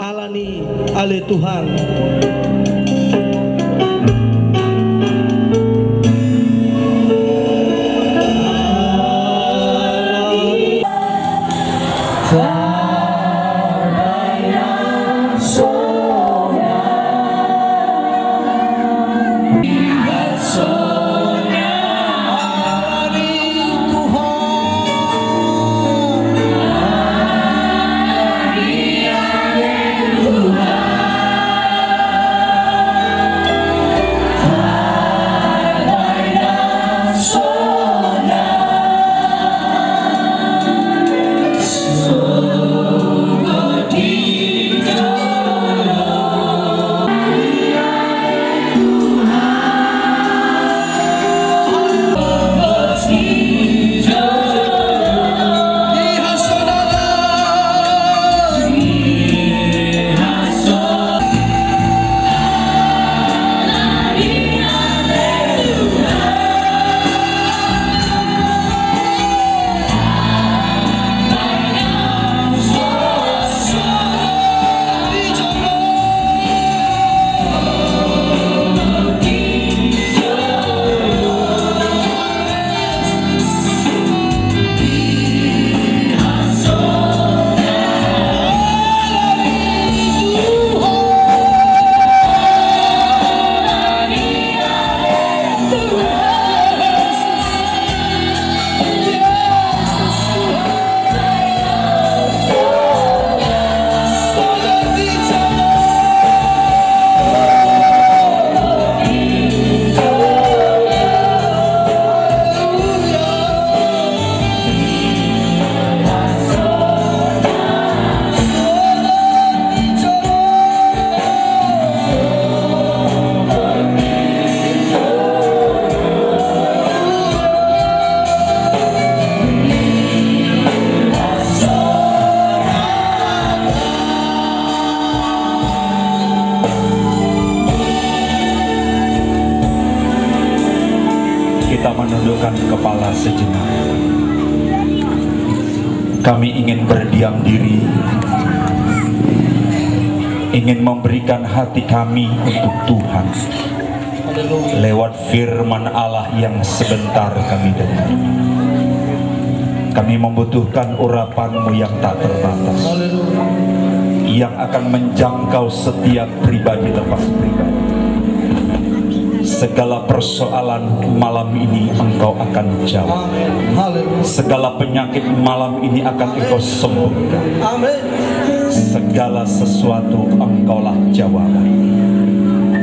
alani oleh Tuhan. Kita menundukkan kepala sejenak. Kami ingin berdiam diri, ingin memberikan hati kami untuk Tuhan lewat firman Allah yang sebentar kami dengar. Kami membutuhkan urapan-Mu yang tak terbatas, yang akan menjangkau setiap pribadi lepas pribadi. Segala persoalan malam ini Engkau akan jawab. Segala penyakit malam ini akan Engkau sembuhkan. Segala sesuatu Engkaulah jawaban.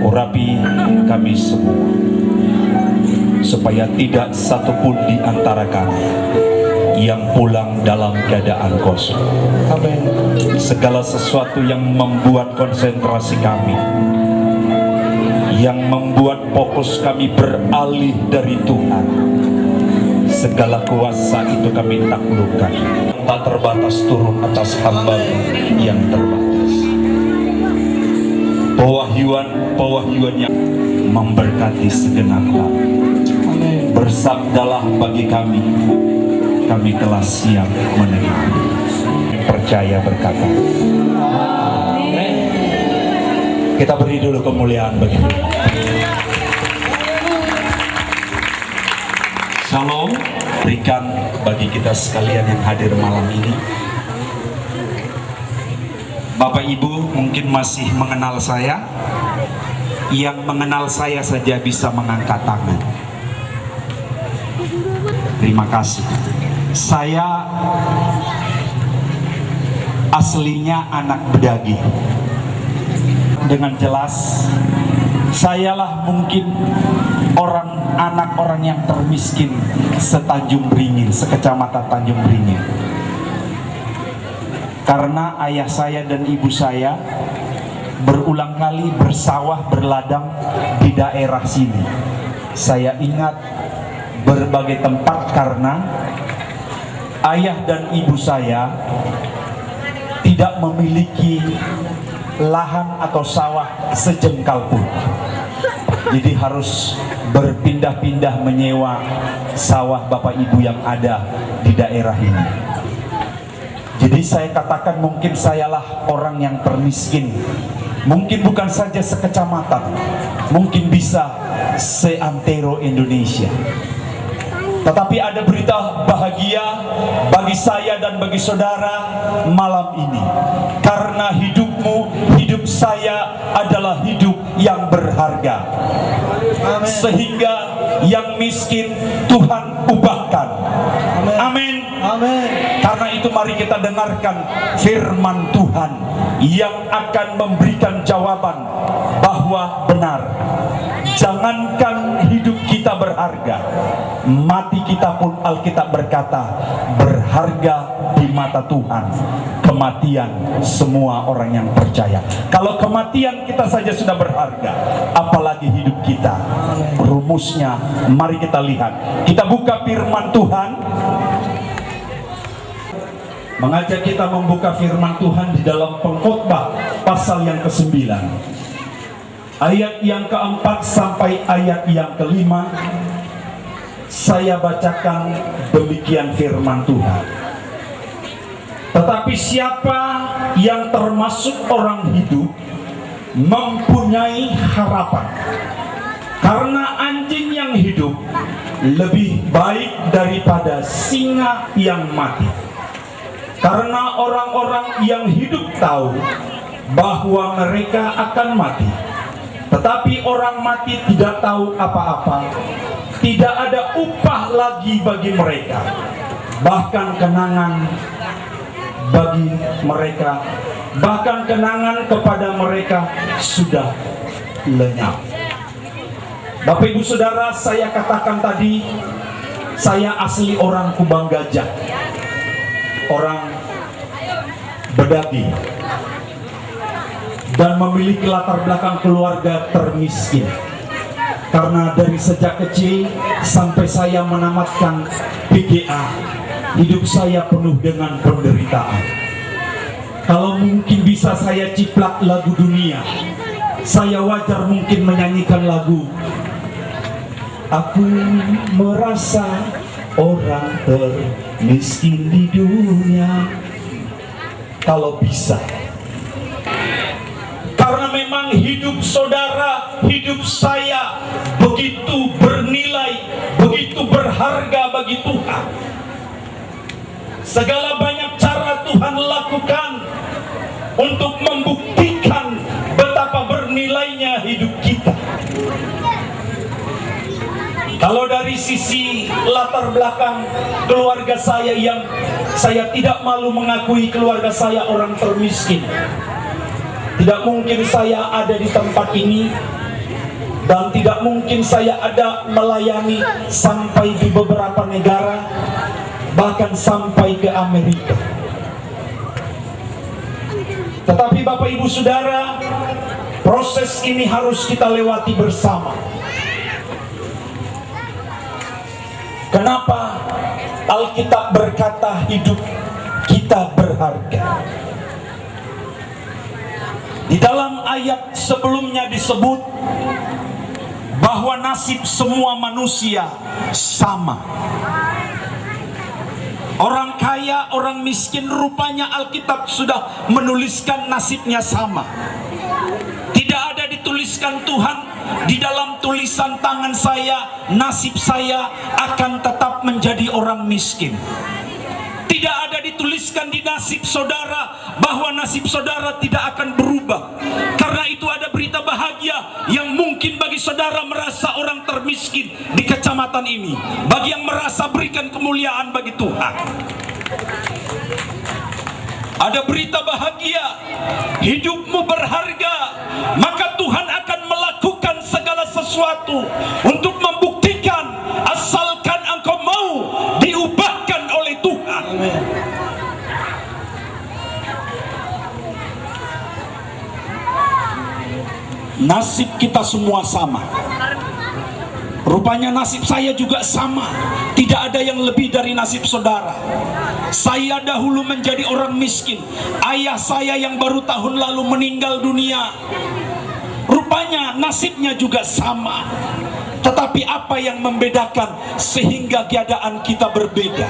Urapi kami semua, supaya tidak satupun di antara kami yang pulang dalam keadaan kosong. Segala sesuatu yang membuat konsentrasi kami, yang membuat fokus kami beralih dari Tuhan, segala kuasa itu kami taklukkan. Tak terbatas turun atas hamba yang terbatas. Pewahyuan yang memberkati segenap kami. Bersabdalah bagi kami, kami telah siap menerima. Percaya berkata. Kita beri dulu kemuliaan bagi Tuhan. Shalom, berikan bagi kita sekalian yang hadir malam ini. Bapak Ibu mungkin masih mengenal saya. Yang mengenal saya saja bisa mengangkat tangan. Terima kasih. Saya aslinya anak Bedagi. Dengan jelas, sayalah mungkin anak orang yang termiskin seTanjung Beringin, sekecamatan Tanjung Beringin. Karena ayah saya dan ibu saya berulang kali bersawah berladang di daerah sini. Saya ingat berbagai tempat karena ayah dan ibu saya tidak memiliki lahan atau sawah sejengkal pun. Jadi harus berpindah-pindah menyewa sawah bapak ibu yang ada di daerah ini. Jadi Jadi saya katakan mungkin sayalah orang yang termiskin. Mungkin bukan saja sekecamatan, mungkin bisa seantero Indonesia. Tetapi ada berita bahagia bagi saya dan bagi saudara malam ini. Karena hidupmu, hidup saya adalah hidup yang berharga. Amin. Sehingga yang miskin Tuhan ubahkan. Amin. Amin. Amin. Karena itu mari kita dengarkan firman Tuhan yang akan memberikan jawaban bahwa benar. Jangankan hidup kita berharga, mati kita pun Alkitab berkata berharga di mata Tuhan. Kematian semua orang yang percaya. Kalau kematian kita saja sudah berharga, apalagi hidup kita. Rumusnya mari kita lihat. Kita buka firman Tuhan. Mengajak kita membuka firman Tuhan di dalam Pengkhotbah pasal yang ke-9. Ayat yang ke-4 sampai ayat yang ke-5. Saya bacakan demikian firman Tuhan. Tetapi siapa yang termasuk orang hidup mempunyai harapan. Karena anjing yang hidup lebih baik daripada singa yang mati. Karena orang-orang yang hidup tahu bahwa mereka akan mati. Tetapi orang mati tidak tahu apa-apa. Tidak ada upah lagi bagi mereka. Bahkan kenangan bagi mereka, bahkan kenangan kepada mereka sudah lenyap. Bapak Ibu Saudara, saya katakan tadi, saya asli orang Kubang Gajah, orang Bedagi, dan memiliki latar belakang keluarga termiskin. Karena dari sejak kecil sampai saya menamatkan PGA, hidup saya penuh dengan penderitaan. Kalau mungkin bisa saya ciplak lagu dunia, saya wajar mungkin menyanyikan lagu Aku merasa orang termiskin di dunia. Kalau bisa. Karena memang hidup saudara, hidup saya begitu bernilai, begitu berharga bagi Tuhan. Segala banyak cara Tuhan lakukan untuk membuktikan betapa bernilainya hidup kita. Kalau dari sisi latar belakang keluarga saya yang saya tidak malu mengakui keluarga saya orang termiskin. Tidak mungkin saya ada di tempat ini dan tidak mungkin saya ada melayani sampai di beberapa negara, bahkan sampai ke Amerika. Tetapi Bapak Ibu Saudara, proses ini harus kita lewati bersama. Kenapa Alkitab berkata hidup kita berharga? Di dalam ayat sebelumnya disebut bahwa nasib semua manusia sama. Orang kaya, orang miskin, rupanya Alkitab sudah menuliskan nasibnya sama. Tidak ada dituliskan Tuhan di dalam tulisan tangan saya, nasib saya akan tetap menjadi orang miskin. Tidak ada dituliskan di nasib saudara bahwa nasib saudara tidak akan berubah. Karena itu ada berita bahagia yang mungkin bagi saudara merasa orang termiskin di kecamatan ini. Bagi yang merasa berikan kemuliaan bagi Tuhan. Ada berita bahagia, hidupmu berharga, maka Tuhan akan melakukan segala sesuatu untuk membuktikan asalkan engkau mau diubahkan oleh Tuhan. Nasib kita semua sama. Rupanya nasib saya juga sama. Tidak ada yang lebih dari nasib saudara. Saya dahulu menjadi orang miskin. Ayah saya yang baru tahun lalu meninggal dunia, rupanya nasibnya juga sama. Tetapi apa yang membedakan sehingga keadaan kita berbeda?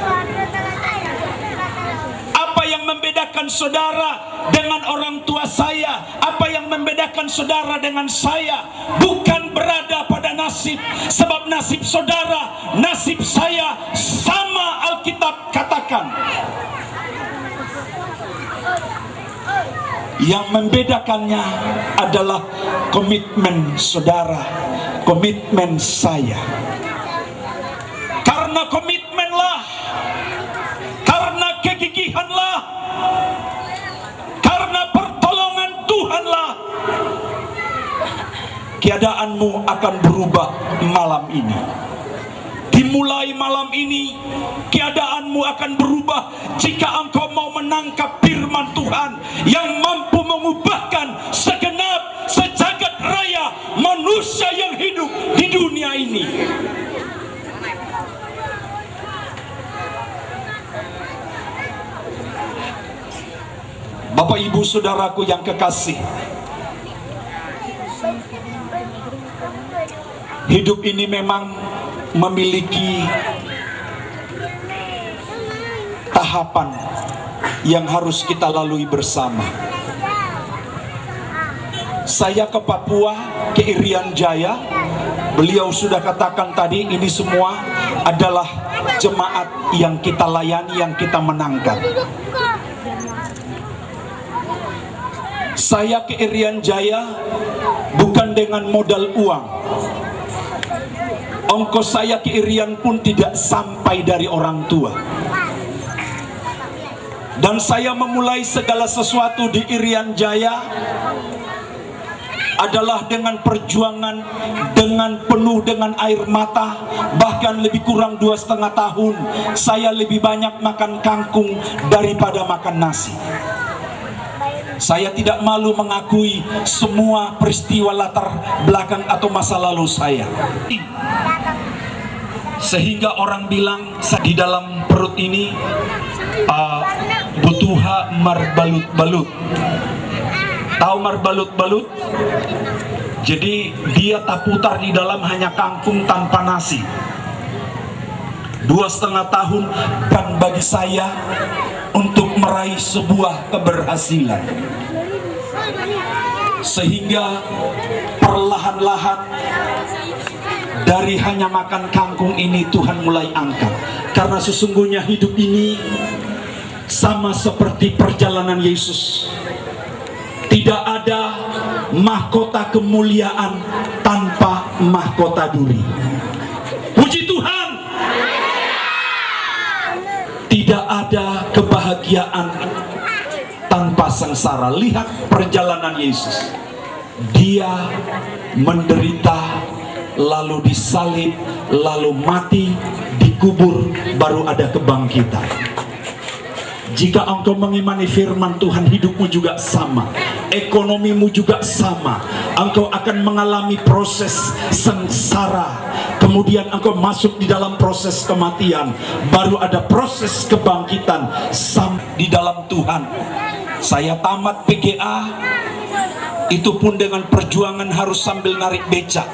Apa yang membedakan membedakan saudara dengan orang tua saya, apa yang membedakan saudara dengan saya, bukan berada pada nasib. Sebab nasib saudara, nasib saya sama, Alkitab katakan. Yang membedakannya adalah komitmen saudara, komitmen saya. Karena komitmenlah, karena kegigihanlah, karena pertolongan Tuhanlah, keadaanmu akan berubah malam ini. Dimulai malam ini, keadaanmu akan berubah jika engkau mau menangkap firman Tuhan yang mampu mengubahkan segenap sejagat raya manusia yang hidup di dunia ini. Bapak Ibu Saudaraku yang kekasih, hidup ini memang memiliki tahapan yang harus kita lalui bersama. Saya ke Papua, ke Irian Jaya. Beliau sudah katakan tadi, ini semua adalah jemaat yang kita layani, yang kita menangkan. Saya ke Irian Jaya bukan dengan modal uang. Ongkos saya ke Irian pun tidak sampai dari orang tua. Dan saya memulai segala sesuatu di Irian Jaya adalah dengan perjuangan, dengan penuh dengan air mata. Bahkan lebih kurang 2,5 tahun saya lebih banyak makan kangkung daripada makan nasi. Saya tidak malu mengakui semua peristiwa latar belakang atau masa lalu saya. Sehingga orang bilang di dalam perut ini butuha marbalut-balut. Tahu marbalut-balut? Jadi dia tak putar di dalam hanya kangkung tanpa nasi. 2,5 tahun, dan bagi saya untuk meraih sebuah keberhasilan. Sehingga perlahan-lahan dari hanya makan kangkung ini Tuhan mulai angkat. Karena sesungguhnya hidup ini sama seperti perjalanan Yesus. Tidak ada mahkota kemuliaan tanpa mahkota duri. Puji Tuhan. Tidak ada kebahagiaan tanpa sengsara. Lihat perjalanan Yesus. Dia menderita, lalu disalib, lalu mati, dikubur, baru ada kebangkitan. Jika engkau mengimani firman Tuhan, hidupmu juga sama, ekonomimu juga sama. Engkau akan mengalami proses sengsara, kemudian engkau masuk di dalam proses kematian, baru ada proses kebangkitan di dalam Tuhan. Saya tamat PGA, itu pun dengan perjuangan harus sambil narik becak.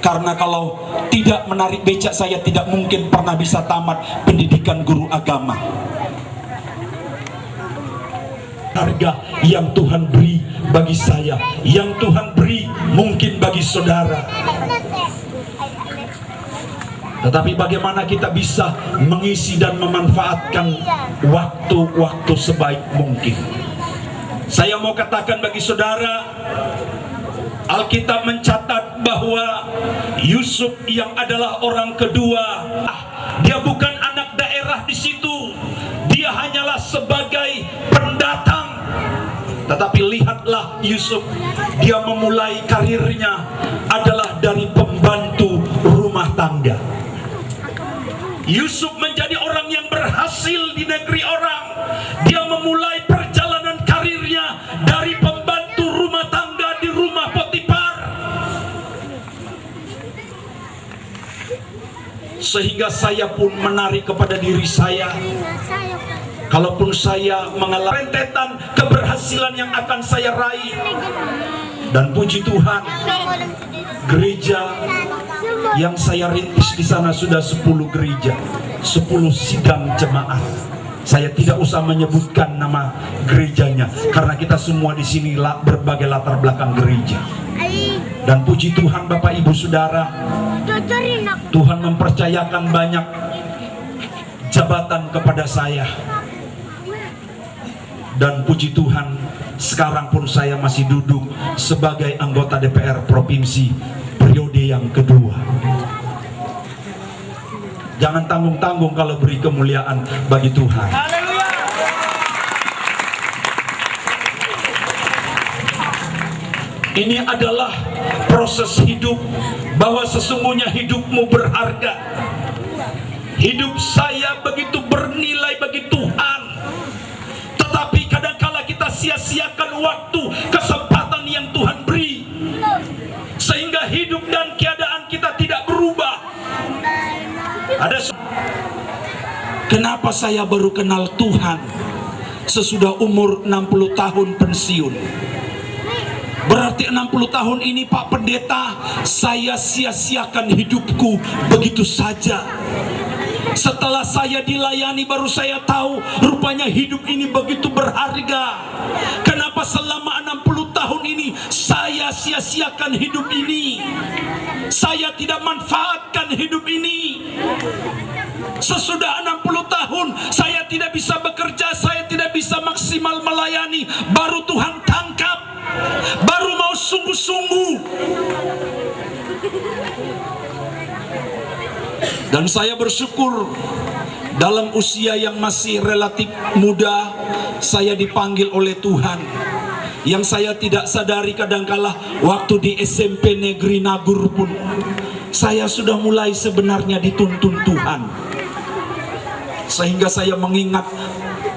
Karena kalau tidak menarik becak, saya tidak mungkin pernah bisa tamat pendidikan guru agama. Harga yang Tuhan beri bagi saya, yang Tuhan beri mungkin bagi saudara. Tetapi bagaimana kita bisa mengisi dan memanfaatkan waktu-waktu sebaik mungkin. Saya mau katakan bagi saudara, Alkitab mencatat bahwa Yusuf yang adalah orang kedua, dia bukan anak daerah di situ, dia hanyalah sebagai pendatang. Tetapi lihatlah Yusuf, dia memulai karirnya adalah dari pembantu rumah tangga. Yusuf menjadi orang yang berhasil di negeri orang. Dia memulai perjalanan karirnya dari pembantu rumah tangga di rumah Potifar. Sehingga saya pun menarik kepada diri saya, kalaupun saya mengalami rentetan keberhasilan yang akan saya raih. Dan puji Tuhan, gereja yang saya rintis di sana sudah 10 gereja, 10 sidang jemaat. Saya tidak usah menyebutkan nama gerejanya karena kita semua di sini berbagai latar belakang gereja. Dan puji Tuhan Bapak Ibu Saudara, Tuhan mempercayakan banyak jabatan kepada saya. Dan puji Tuhan, sekarang pun saya masih duduk sebagai anggota DPR Provinsi periode yang kedua. Jangan tanggung-tanggung kalau beri kemuliaan bagi Tuhan. Ini adalah proses hidup, bahwa sesungguhnya hidupmu berharga. Hidup saya begitu bernilai bagi Tuhan. Tetapi kadangkala kita sia-siakan waktu, kesempatan yang Tuhan beri, sehingga hidup dan keadaan kita tidak berubah. Kenapa saya baru kenal Tuhan sesudah umur 60 tahun pensiun? Berarti 60 tahun ini Pak Pendeta, saya sia-siakan hidupku begitu saja. Setelah saya dilayani baru saya tahu rupanya hidup ini begitu berharga. Kenapa selama 60 tahun ini saya sia-siakan hidup ini? Saya tidak manfaatkan hidup ini. Sesudah 60 tahun saya tidak bisa bekerja, saya tidak bisa maksimal melayani. Baru Tuhan tangkap, baru mau sungguh-sungguh. Dan saya bersyukur dalam usia yang masih relatif muda, saya dipanggil oleh Tuhan. Yang saya tidak sadari kadangkala waktu di SMP Negeri Nagur pun saya sudah mulai sebenarnya dituntun Tuhan. Sehingga saya mengingat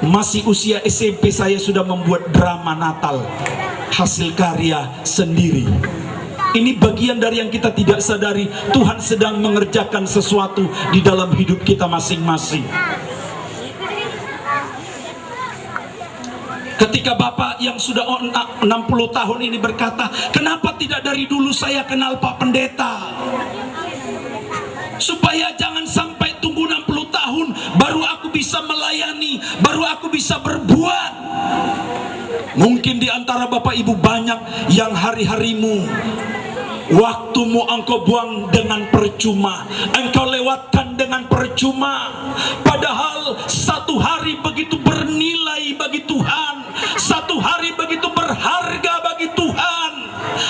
masih usia SMP saya sudah membuat drama Natal hasil karya sendiri. Ini bagian dari yang kita tidak sadari. Tuhan sedang mengerjakan sesuatu di dalam hidup kita masing-masing. Ketika Bapak yang sudah 60 tahun ini berkata, kenapa tidak dari dulu saya kenal Pak Pendeta? Supaya jangan sampai tunggu 60 tahun baru aku bisa melayani, baru aku bisa berbuat. Mungkin di antara Bapak Ibu banyak yang hari-harimu, waktumu engkau buang dengan percuma, engkau lewatkan dengan percuma. Padahal satu hari begitu bernilai bagi Tuhan, satu hari begitu berharga bagi Tuhan.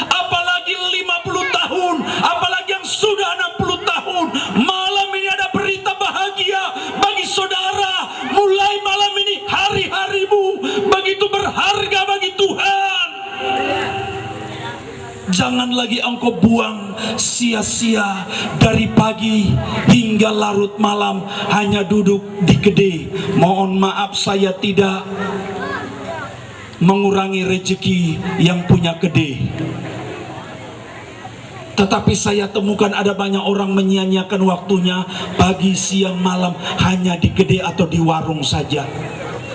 Apalagi 50 tahun, apalagi yang sudah 60 tahun. Malam ini ada berita bahagia bagi saudara. Mulai malam ini hari-harimu begitu berharga bagi Tuhan. Jangan lagi engkau buang sia-sia dari pagi hingga larut malam hanya duduk di kedai. Mohon maaf saya tidak mengurangi rezeki yang punya kedai. Tetapi saya temukan ada banyak orang menyia-nyiakan waktunya pagi, siang, malam hanya di kedai atau di warung saja.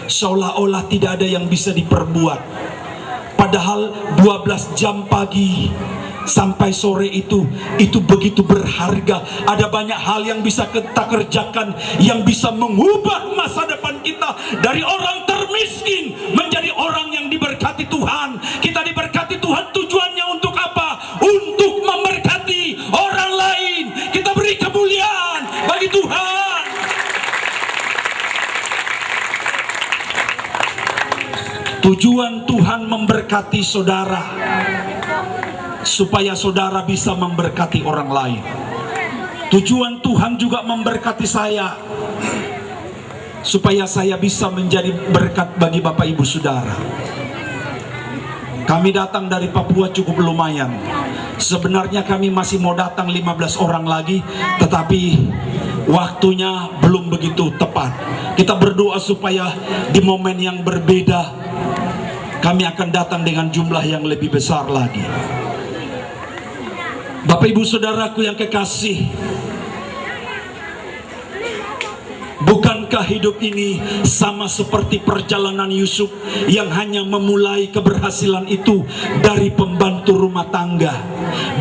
Seolah-olah tidak ada yang bisa diperbuat. Padahal 12 jam pagi sampai sore itu begitu berharga. Ada banyak hal yang bisa kita kerjakan yang bisa mengubah masa depan kita dari orang termiskin menjadi orang yang diberkati Tuhan. Kita diberkati Tuhan, tujuannya untuk apa? Untuk memberkati orang lain. Kita beri kemuliaan bagi Tuhan. Tujuan Tuhan memberkati saudara supaya saudara bisa memberkati orang lain. Tujuan Tuhan juga memberkati saya supaya saya bisa menjadi berkat bagi Bapak Ibu Saudara. Kami datang dari Papua cukup lumayan. Sebenarnya kami masih mau datang 15 orang lagi, tetapi waktunya belum begitu tepat. Kita berdoa supaya di momen yang berbeda kami akan datang dengan jumlah yang lebih besar lagi. Bapak Ibu Saudaraku yang kekasih, bukan Bukankah hidup ini sama seperti perjalanan Yusuf yang hanya memulai keberhasilan itu dari pembantu rumah tangga,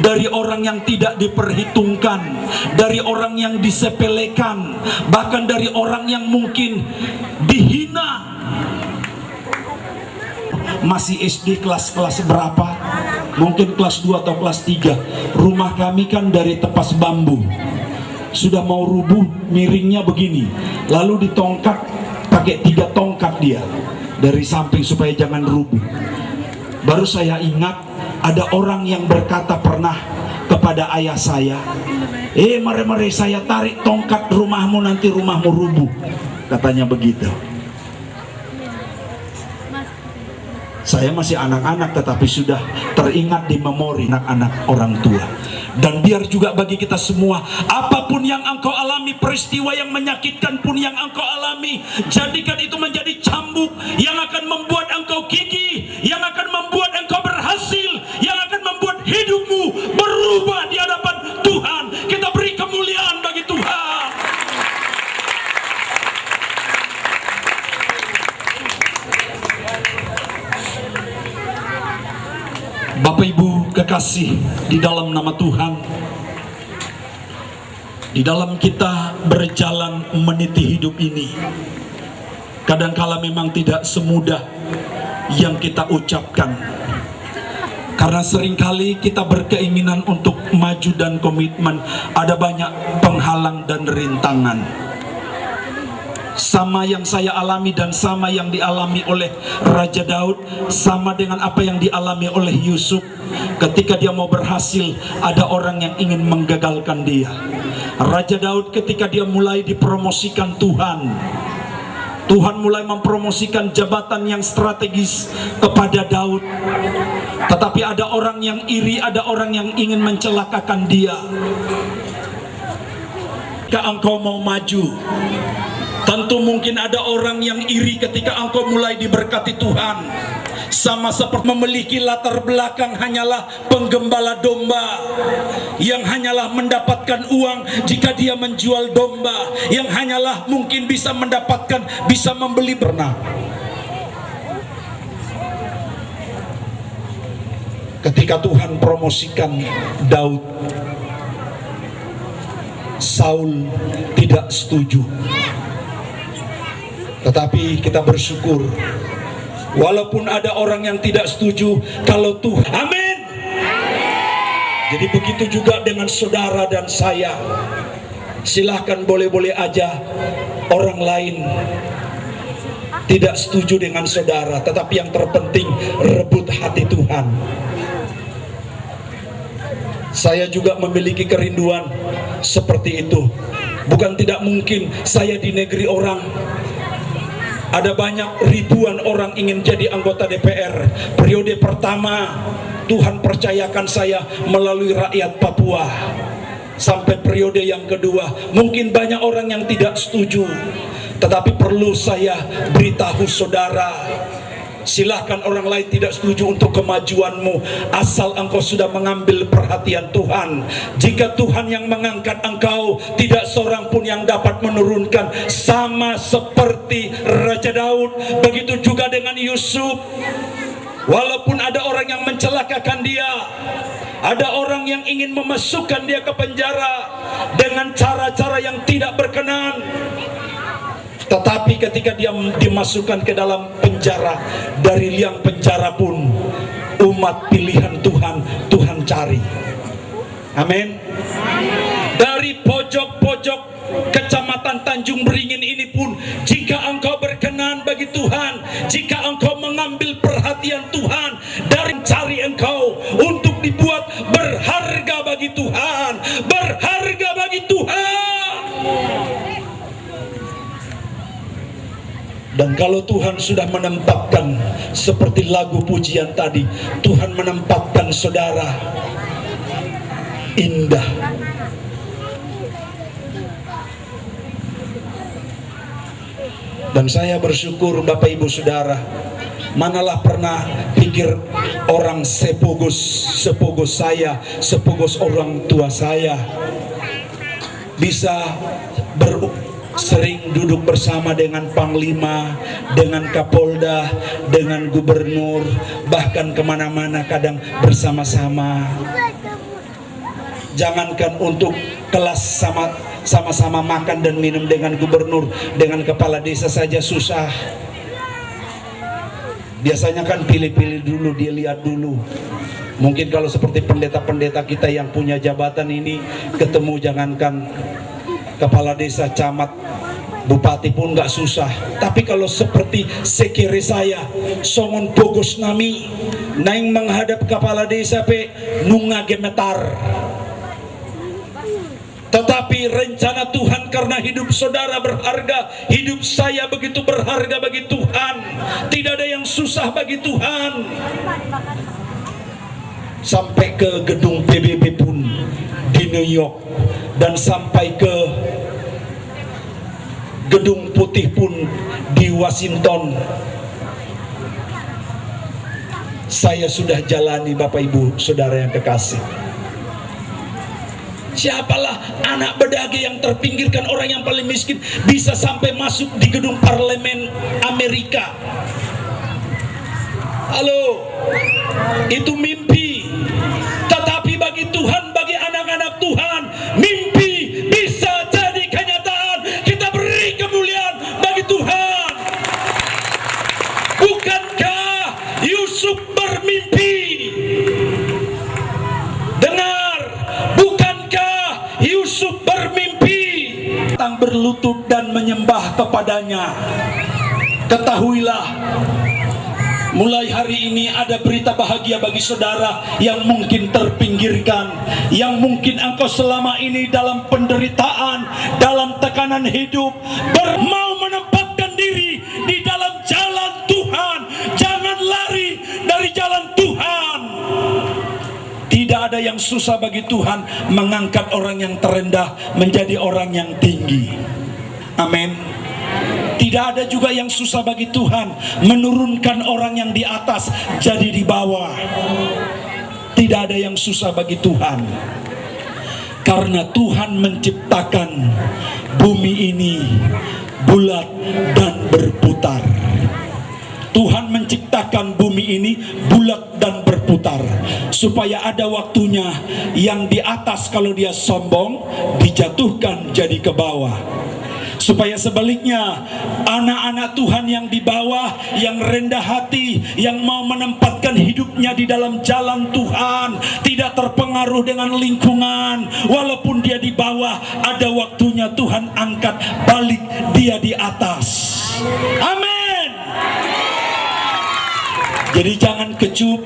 dari orang yang tidak diperhitungkan, dari orang yang disepelekan, bahkan dari orang yang mungkin dihina. Masih SD kelas berapa? Mungkin kelas 2 atau kelas 3. Rumah kami kan dari tepas bambu, sudah mau rubuh, miringnya begini, lalu ditongkat, pakai 3 tongkat dia dari samping supaya jangan rubuh. Baru saya ingat ada orang yang berkata pernah kepada ayah saya, mari saya tarik tongkat rumahmu, nanti rumahmu rubuh, katanya begitu. Saya masih anak-anak tetapi sudah teringat di memori anak-anak orang tua. Dan biar juga bagi kita semua, apapun yang engkau alami, peristiwa yang menyakitkan pun yang engkau alami, jadikan itu menjadi cambuk yang akan membuat engkau gigih, yang akan membuat engkau berhasil, yang akan membuat hidupmu berubah di hadapan Tuhan. Kita beri kemuliaan bagi Tuhan. Bapak Ibu kekasih di dalam nama Tuhan, di dalam kita berjalan meniti hidup ini, kadangkala memang tidak semudah yang kita ucapkan, karena seringkali kita berkeinginan untuk maju dan komitmen, ada banyak penghalang dan rintangan. Sama yang saya alami dan sama yang dialami oleh Raja Daud, sama dengan apa yang dialami oleh Yusuf. Ketika dia mau berhasil, ada orang yang ingin menggagalkan dia. Raja Daud ketika dia mulai dipromosikan Tuhan mulai mempromosikan jabatan yang strategis kepada Daud, tetapi ada orang yang iri, ada orang yang ingin mencelakakan dia. Ketika engkau mau maju, tentu mungkin ada orang yang iri ketika engkau mulai diberkati Tuhan. Sama seperti memiliki latar belakang hanyalah penggembala domba, yang hanyalah mendapatkan uang jika dia menjual domba, yang hanyalah mungkin bisa membeli berenang. Ketika Tuhan promosikan Daud, Saul tidak setuju. Tetapi kita bersyukur, walaupun ada orang yang tidak setuju, kalau Tuhan, amin. Jadi begitu juga dengan saudara dan saya. Silahkan boleh-boleh aja orang lain tidak setuju dengan saudara, tetapi yang terpenting rebut hati Tuhan. Saya juga memiliki kerinduan seperti itu. Bukan tidak mungkin saya di negeri orang, ada banyak ribuan orang ingin jadi anggota DPR. Periode pertama Tuhan percayakan saya melalui rakyat Papua. Sampai periode yang kedua mungkin banyak orang yang tidak setuju, tetapi perlu saya beritahu saudara, silahkan orang lain tidak setuju untuk kemajuanmu, asal engkau sudah mengambil perhatian Tuhan. Jika Tuhan yang mengangkat engkau, tidak seorang pun yang dapat menurunkan. Sama seperti Raja Daud, begitu juga dengan Yusuf. Walaupun ada orang yang mencelakakan dia, ada orang yang ingin memasukkan dia ke penjara dengan cara-cara yang tidak berkenan, tetapi ketika dia dimasukkan ke dalam penjara, dari liang penjara pun umat pilihan Tuhan, Tuhan cari. Amin. Dari pojok-pojok Kecamatan Tanjung Beringin ini pun, jika engkau berkenan bagi Tuhan, jika engkau mengambil perhatian Tuhan, dari cari engkau untuk dibuat berharga bagi Tuhan, berharga bagi Tuhan. Dan kalau Tuhan sudah menempatkan, seperti lagu pujian tadi, Tuhan menempatkan saudara indah. Dan saya bersyukur Bapak Ibu Saudara, manalah pernah pikir orang sepogos saya, sepogos orang tua saya bisa sering duduk bersama dengan Panglima, dengan Kapolda, dengan Gubernur, bahkan kemana-mana kadang bersama-sama. Jangankan untuk kelas sama-sama makan dan minum dengan gubernur, dengan kepala desa saja susah. Biasanya kan pilih-pilih dulu, dia lihat dulu. Mungkin kalau seperti pendeta-pendeta kita yang punya jabatan ini, ketemu jangankan kepala desa, camat, bupati pun nggak susah. Tapi kalau seperti sekere saya, songon bogos nami, naing menghadap kepala desa pe nunga gemetar. Tetapi rencana Tuhan, karena hidup saudara berharga, hidup saya begitu berharga bagi Tuhan. Tidak ada yang susah bagi Tuhan. Sampai ke gedung PBB pun di New York, dan sampai ke gedung putih pun di Washington, saya sudah jalani, Bapak Ibu Saudara yang kekasih. Siapalah anak bedage yang terpinggirkan, orang yang paling miskin, bisa sampai masuk di gedung parlemen Amerika. Halo, itu mimpi. Tetapi bagi Tuhan, bagi anak-anak Tuhan, mimpi bisa jadi kenyataan. Kita beri kemuliaan bagi Tuhan. Bukankah Yusuf bermimpi? Dengar, bukankah Yusuf bermimpi? Tentang berlutut dan menyembah kepadanya. Ketahuilah, mulai hari ini ada berita bahagia bagi saudara yang mungkin terpinggirkan, yang mungkin engkau selama ini dalam penderitaan, dalam tekanan hidup, mau menempatkan diri di dalam jalan Tuhan. Jangan lari dari jalan Tuhan. Tidak ada yang susah bagi Tuhan mengangkat orang yang terendah menjadi orang yang tinggi. Amin. Tidak ada juga yang susah bagi Tuhan menurunkan orang yang di atas jadi di bawah. Tidak ada yang susah bagi Tuhan, karena Tuhan menciptakan bumi ini bulat dan berputar. Tuhan menciptakan bumi ini bulat dan berputar, supaya ada waktunya yang di atas kalau dia sombong dijatuhkan jadi ke bawah. Supaya sebaliknya anak-anak Tuhan yang di bawah, yang rendah hati, yang mau menempatkan hidupnya di dalam jalan Tuhan, tidak terpengaruh dengan lingkungan, walaupun dia di bawah, ada waktunya Tuhan angkat balik dia di atas. Amin. Jadi jangan kecup,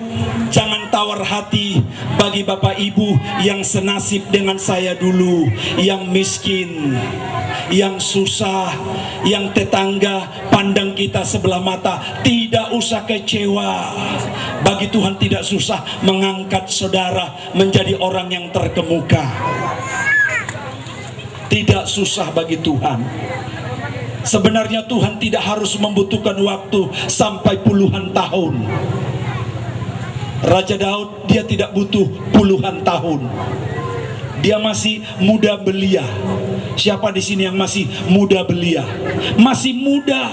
jangan tawar hati bagi Bapak Ibu yang senasib dengan saya dulu, yang miskin, yang susah, yang tetangga pandang kita sebelah mata. Tidak usah kecewa. Bagi Tuhan tidak susah mengangkat saudara menjadi orang yang terkemuka. Tidak susah bagi Tuhan. Sebenarnya Tuhan tidak harus membutuhkan waktu sampai puluhan tahun. Raja Daud, dia tidak butuh puluhan tahun. Dia masih muda belia. Siapa di sini yang masih muda belia? Masih muda,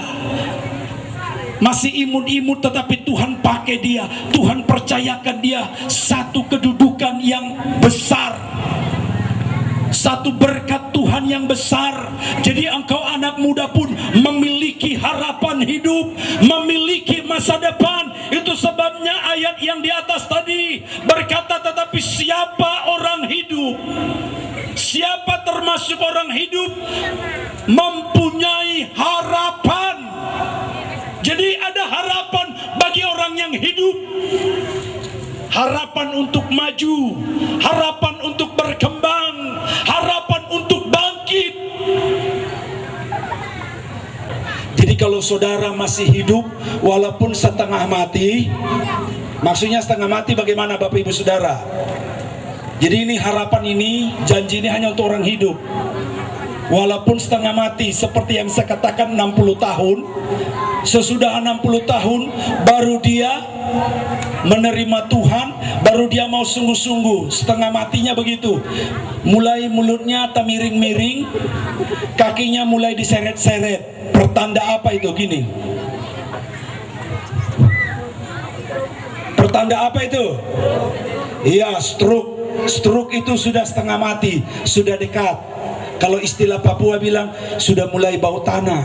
masih imut-imut, tetapi Tuhan pakai dia. Tuhan percayakan dia satu kedudukan yang besar, satu berkat Tuhan yang besar. Jadi engkau anak muda pun memiliki harapan hidup, memiliki masa depan. Itu sebabnya ayat yang di atas tadi berkata, tetapi siapa orang hidup, siapa termasuk orang hidup, mempunyai harapan. Jadi ada harapan bagi orang yang hidup. Harapan untuk maju, harapan untuk berkembang, harapan untuk bangkit. Jadi kalau saudara masih hidup walaupun setengah mati, maksudnya setengah mati bagaimana Bapak Ibu Saudara? Jadi ini harapan ini, janji ini hanya untuk orang hidup. Walaupun setengah mati, seperti yang saya katakan 60 tahun, sesudah 60 tahun baru dia menerima Tuhan, Baru dia mau sungguh-sungguh, setengah matinya begitu. Mulai mulutnya miring-miring, kakinya mulai diseret-seret. Pertanda apa itu? Gini. Pertanda apa itu? Iya, stroke. Stroke itu sudah setengah mati, sudah dekat. Kalau istilah Papua bilang sudah mulai bau tanah.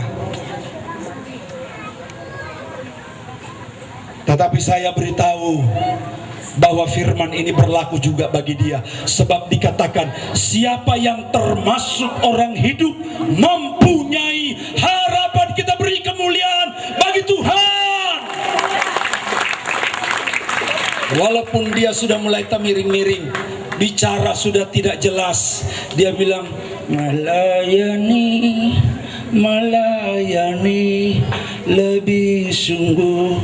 Tetapi saya beritahu bahwa firman ini berlaku juga bagi dia. Sebab dikatakan, siapa yang termasuk orang hidup mempunyai harapan. Kita beri kemuliaan bagi Tuhan. Walaupun dia sudah mulai miring-miring, bicara sudah tidak jelas, dia bilang, melayani, melayani lebih sungguh.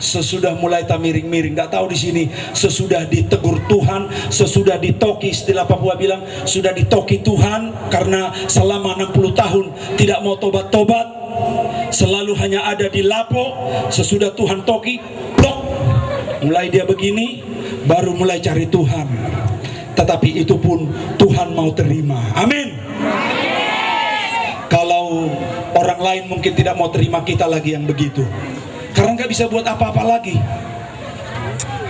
Sesudah mulai miring-miring, nggak tahu di sini, sesudah ditegur Tuhan, sesudah ditoki, istilah Papua bilang sudah ditoki Tuhan karena selama 60 tahun tidak mau tobat-tobat, selalu hanya ada di lapo. Sesudah Tuhan toki, blok, mulai dia begini, baru mulai cari Tuhan. Tetapi itu pun Tuhan mau terima. Amin. Kalau orang lain mungkin tidak mau terima, kita lagi yang begitu, karena nggak bisa buat apa-apa lagi.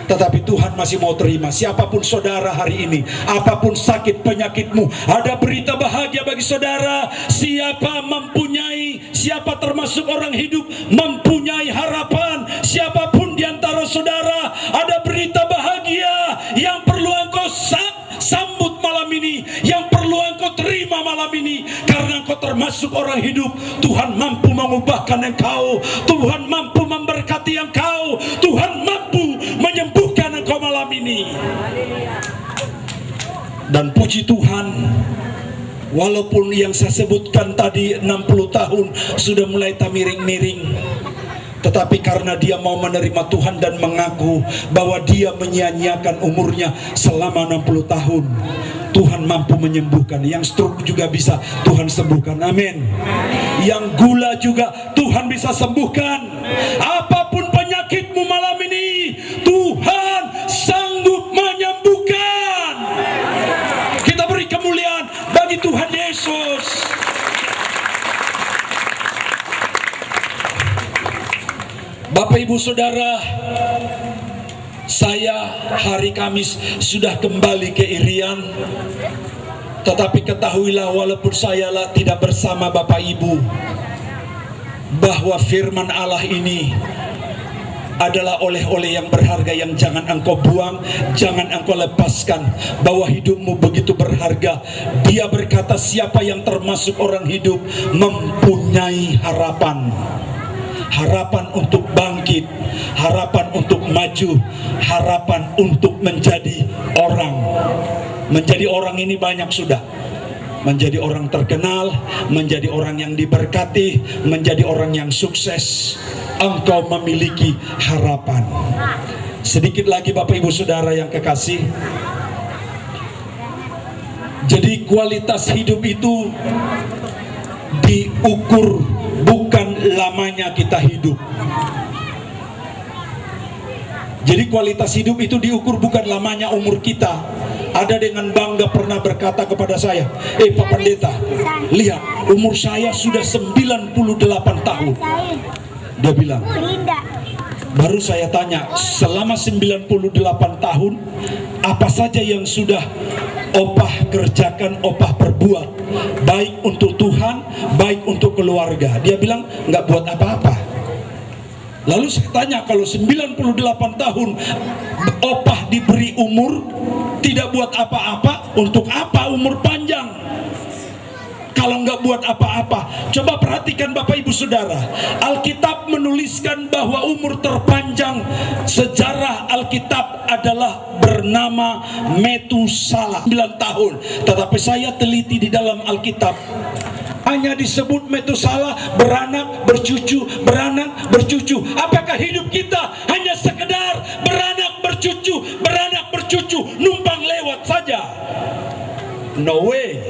Tetapi Tuhan masih mau terima. Siapapun saudara hari ini, apapun sakit penyakitmu, ada berita bahagia bagi saudara. Siapa mempunyai, siapa termasuk orang hidup mempunyai harapan, siapapun di antara saudara, ada berita bahagia yang perlu engkau sambut malam ini, yang perlu engkau terima malam ini. Karena engkau termasuk orang hidup, Tuhan mampu mengubahkan engkau, Tuhan mampu memberkati engkau, Tuhan mampu menyembuhkan engkau malam ini. Dan puji Tuhan, walaupun yang saya sebutkan tadi 60 tahun sudah mulai miring-miring, tetapi karena dia mau menerima Tuhan dan mengaku bahwa dia menyia-nyiakan umurnya selama 60 tahun, Tuhan mampu menyembuhkan. Yang stroke juga bisa Tuhan sembuhkan. Amin. Yang gula juga Tuhan bisa sembuhkan. Apapun penyakitmu malam ini, Tuhan sanggup menyembuhkan. Kita beri kemuliaan bagi Tuhan Yesus. Bapak Ibu Saudara, saya hari Kamis sudah kembali ke Irian. Tetapi ketahuilah, walaupun saya tidak bersama Bapak Ibu, bahwa firman Allah ini adalah oleh-oleh yang berharga yang jangan engkau buang, jangan engkau lepaskan. Bahwa hidupmu begitu berharga. Dia berkata, siapa yang termasuk orang hidup mempunyai harapan. Harapan untuk bangkit, harapan untuk maju, harapan untuk menjadi orang. Menjadi orang ini banyak sudah. Menjadi orang terkenal, menjadi orang yang diberkati, menjadi orang yang sukses. Engkau memiliki harapan. Sedikit lagi Bapak Ibu Saudara yang kekasih. Jadi kualitas hidup itu diukur bukan lamanya kita hidup. Jadi kualitas hidup itu diukur bukan lamanya umur kita. Ada dengan bangga pernah berkata kepada saya, Pak Pendeta, lihat umur saya sudah 98 tahun. Dia bilang, baru saya tanya, selama 98 tahun apa saja yang sudah opah kerjakan, opah perbuat, baik untuk Tuhan, baik untuk keluarga? Dia bilang nggak buat apa-apa. Lalu saya tanya, kalau 98 tahun opah diberi umur, tidak buat apa-apa, untuk apa umur panjang? Kalau nggak buat apa-apa. Coba perhatikan Bapak Ibu Saudara, Alkitab menuliskan bahwa umur terpanjang sejarah Alkitab adalah bernama Metusalah, 9 tahun. Tetapi saya teliti di dalam Alkitab, hanya disebut Metusalah, beranak, bercucu, beranak, bercucu. Apakah hidup kita hanya sekedar beranak, bercucu, numpang lewat saja? No way.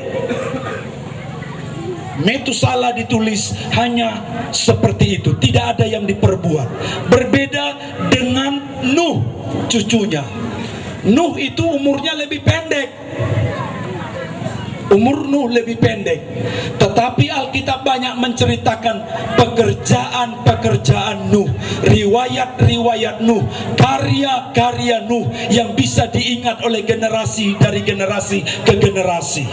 Metusalah ditulis hanya seperti itu, tidak ada yang diperbuat. Berbeda dengan cucunya. Nuh itu umurnya lebih pendek. Umur Nuh lebih pendek. Tetapi Alkitab banyak menceritakan pekerjaan-pekerjaan Nuh, riwayat-riwayat Nuh, karya-karya Nuh yang bisa diingat oleh generasi dari generasi ke generasi.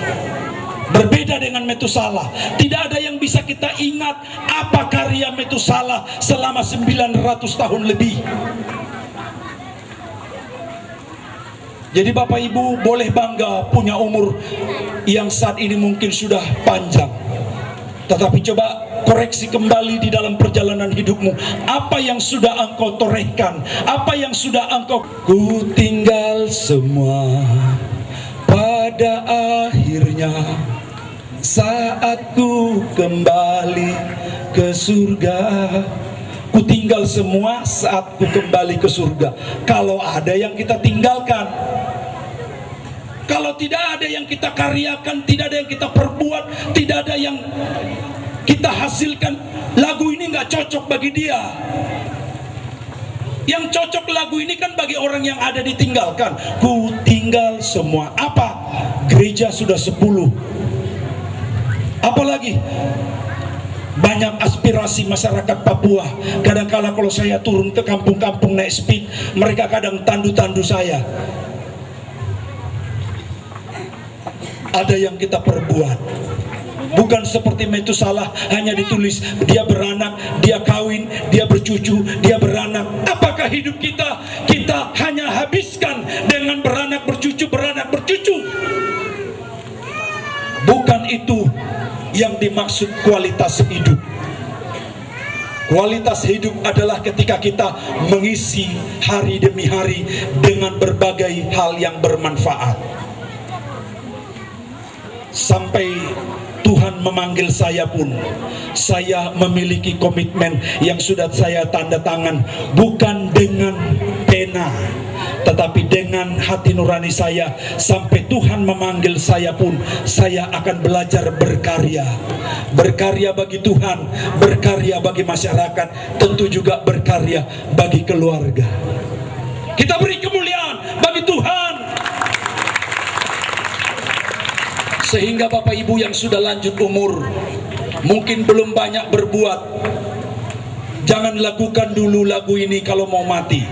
Berbeda dengan Metusalah, tidak ada yang bisa kita ingat apa karya Metusalah selama 900 tahun lebih. Jadi Bapak Ibu boleh bangga punya umur yang saat ini mungkin sudah panjang. Tetapi coba koreksi kembali di dalam perjalanan hidupmu. Apa yang sudah engkau torehkan? Apa yang sudah engkau... Ku tinggal semua pada akhirnya saat ku kembali ke surga. Ku tinggal semua saat ku kembali ke surga. Kalau ada yang kita tinggalkan, kalau tidak ada yang kita karyakan, tidak ada yang kita perbuat, tidak ada yang kita hasilkan, lagu ini nggak cocok bagi dia. Yang cocok lagu ini kan bagi orang yang ada ditinggalkan. Ku tinggal semua. Apa? Gereja sudah 10. Apalagi? Banyak aspirasi masyarakat Papua. Kadang-kala kalau saya turun ke kampung-kampung naik speed, mereka kadang tandu-tandu saya. Ada yang kita perbuat. Bukan seperti Metusalah, hanya ditulis dia beranak, dia kawin, dia bercucu, dia beranak. Apakah hidup kita hanya habiskan dengan beranak bercucu, beranak bercucu? Bukan itu yang dimaksud kualitas hidup. Kualitas hidup adalah ketika kita mengisi hari demi hari dengan berbagai hal yang bermanfaat. Sampai Tuhan memanggil saya pun, saya memiliki komitmen yang sudah saya tanda tangan, bukan dengan pena, tetapi dengan hati nurani saya. Sampai Tuhan memanggil saya pun, saya akan belajar berkarya. Berkarya bagi Tuhan, berkarya bagi masyarakat, tentu juga berkarya bagi keluarga. Kita beri kemuliaan bagi Tuhan. Sehingga Bapak Ibu yang sudah lanjut umur, mungkin belum banyak berbuat, jangan lakukan dulu lagu ini kalau mau mati.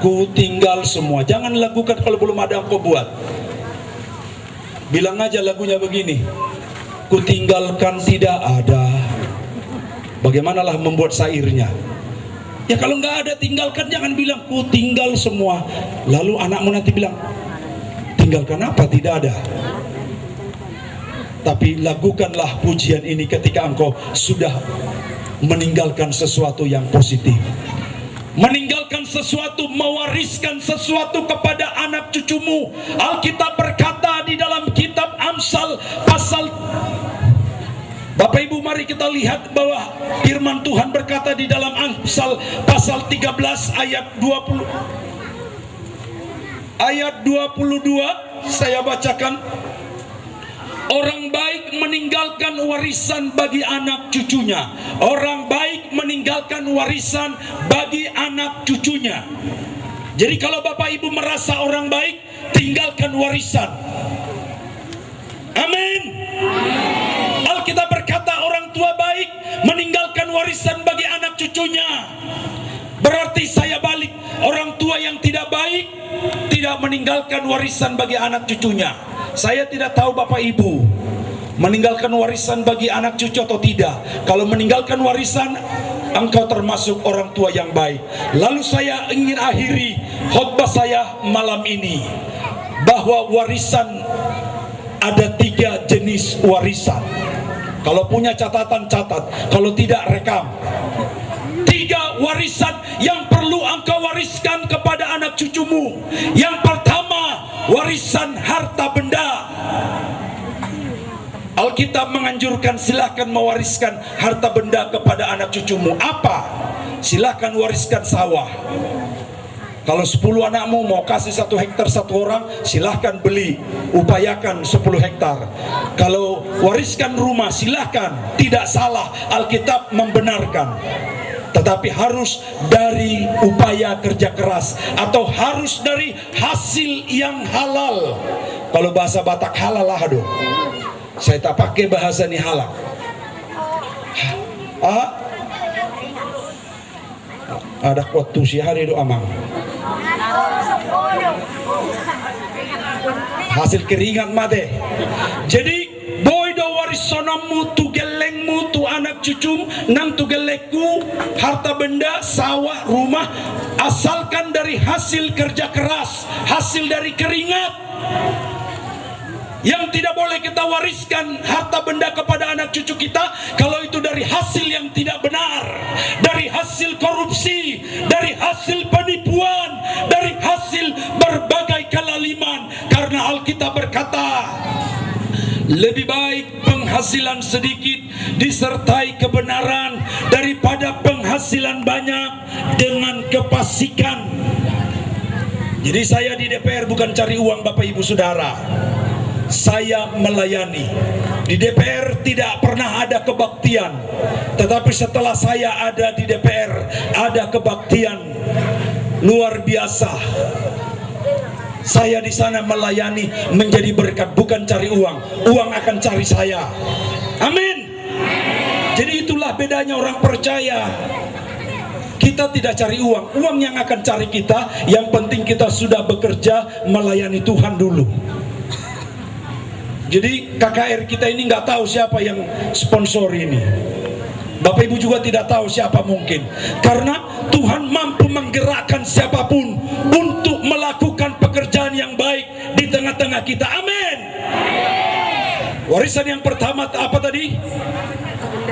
Ku tinggal semua. Jangan lakukan kalau belum ada engkau buat. Bilang aja lagunya begini, ku tinggalkan tidak ada. Bagaimanalah membuat syairnya? Ya kalau nggak ada tinggalkan, jangan bilang ku tinggal semua. Lalu anakmu nanti bilang, tinggalkan apa? Tidak ada. Tapi lakukanlah pujian ini ketika engkau sudah meninggalkan sesuatu yang positif. Meninggalkan sesuatu, mewariskan sesuatu kepada anak cucumu. Alkitab berkata di dalam kitab Amsal pasal... Bapak Ibu mari kita lihat bahwa firman Tuhan berkata di dalam Amsal pasal 13 ayat 20. Ayat 22 saya bacakan. Orang baik meninggalkan warisan bagi anak cucunya. Orang baik meninggalkan warisan bagi anak cucunya. Jadi kalau Bapak Ibu merasa orang baik, tinggalkan warisan. Amin. Alkitab berkata orang tua baik meninggalkan warisan bagi anak cucunya. Berarti saya balik, orang tua yang tidak baik tidak meninggalkan warisan bagi anak cucunya. Saya tidak tahu Bapak Ibu meninggalkan warisan bagi anak cucu atau tidak. Kalau meninggalkan warisan, engkau termasuk orang tua yang baik. Lalu saya ingin akhiri khotbah saya malam ini, bahwa warisan ada 3 jenis warisan. Kalau punya catatan catat, kalau tidak rekam. 3 warisan yang perlu engkau wariskan kepada anak cucumu. Yang pertama, warisan harta benda. Alkitab menganjurkan silahkan mewariskan harta benda kepada anak cucumu. Apa? Silahkan wariskan sawah. Kalau 10 anakmu mau kasih 1 hektar 1 orang, silahkan beli, upayakan 10 hektar. Kalau wariskan rumah, silahkan, tidak salah, Alkitab membenarkan. tetapi harus dari upaya kerja keras atau harus dari hasil yang halal. Kalau bahasa Batak halal lah, aduh, saya tak pakai bahasa ini halal. Ada waktu si hari itu amang hasil keringat mate. Jadi boy do warisonamu tu gelengmu tu anak cucum nang tu gelekku harta benda sawah rumah asalkan dari hasil kerja keras, hasil dari keringat. Yang tidak boleh kita wariskan harta benda kepada anak cucu kita kalau itu dari hasil yang tidak benar, dari hasil korupsi, dari hasil penipuan, dari hasil berbagai kelaliman. Karena Alkitab berkata, lebih baik penghasilan sedikit disertai kebenaran daripada penghasilan banyak dengan kefasikan. Jadi saya di DPR bukan cari uang Bapak Ibu Saudara. Saya melayani. Di DPR tidak pernah ada kebaktian, tetapi setelah saya ada di DPR ada kebaktian luar biasa. Saya di sana melayani, menjadi berkat, bukan cari uang. Uang akan cari saya. Amin. Jadi itulah bedanya orang percaya. Kita tidak cari uang, uang yang akan cari kita. Yang penting kita sudah bekerja melayani Tuhan dulu. Jadi KKR kita ini nggak tahu siapa yang sponsor ini. Bapak Ibu juga tidak tahu siapa mungkin. Karena Tuhan mampu menggerakkan siapapun untuk melakukan pekerjaan yang baik di tengah-tengah kita. Amin. Warisan yang pertama apa tadi?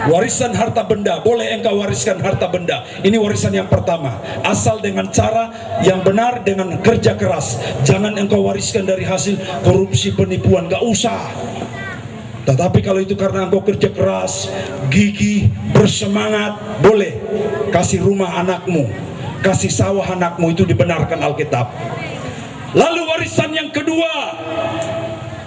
Warisan harta benda. Boleh engkau wariskan harta benda. Ini warisan yang pertama. Asal dengan cara yang benar, dengan kerja keras. Jangan engkau wariskan dari hasil korupsi, penipuan. Gak usah. Tetapi kalau itu karena engkau kerja keras, gigih, bersemangat, boleh. Kasih rumah anakmu, kasih sawah anakmu, itu dibenarkan Alkitab. Lalu warisan yang kedua,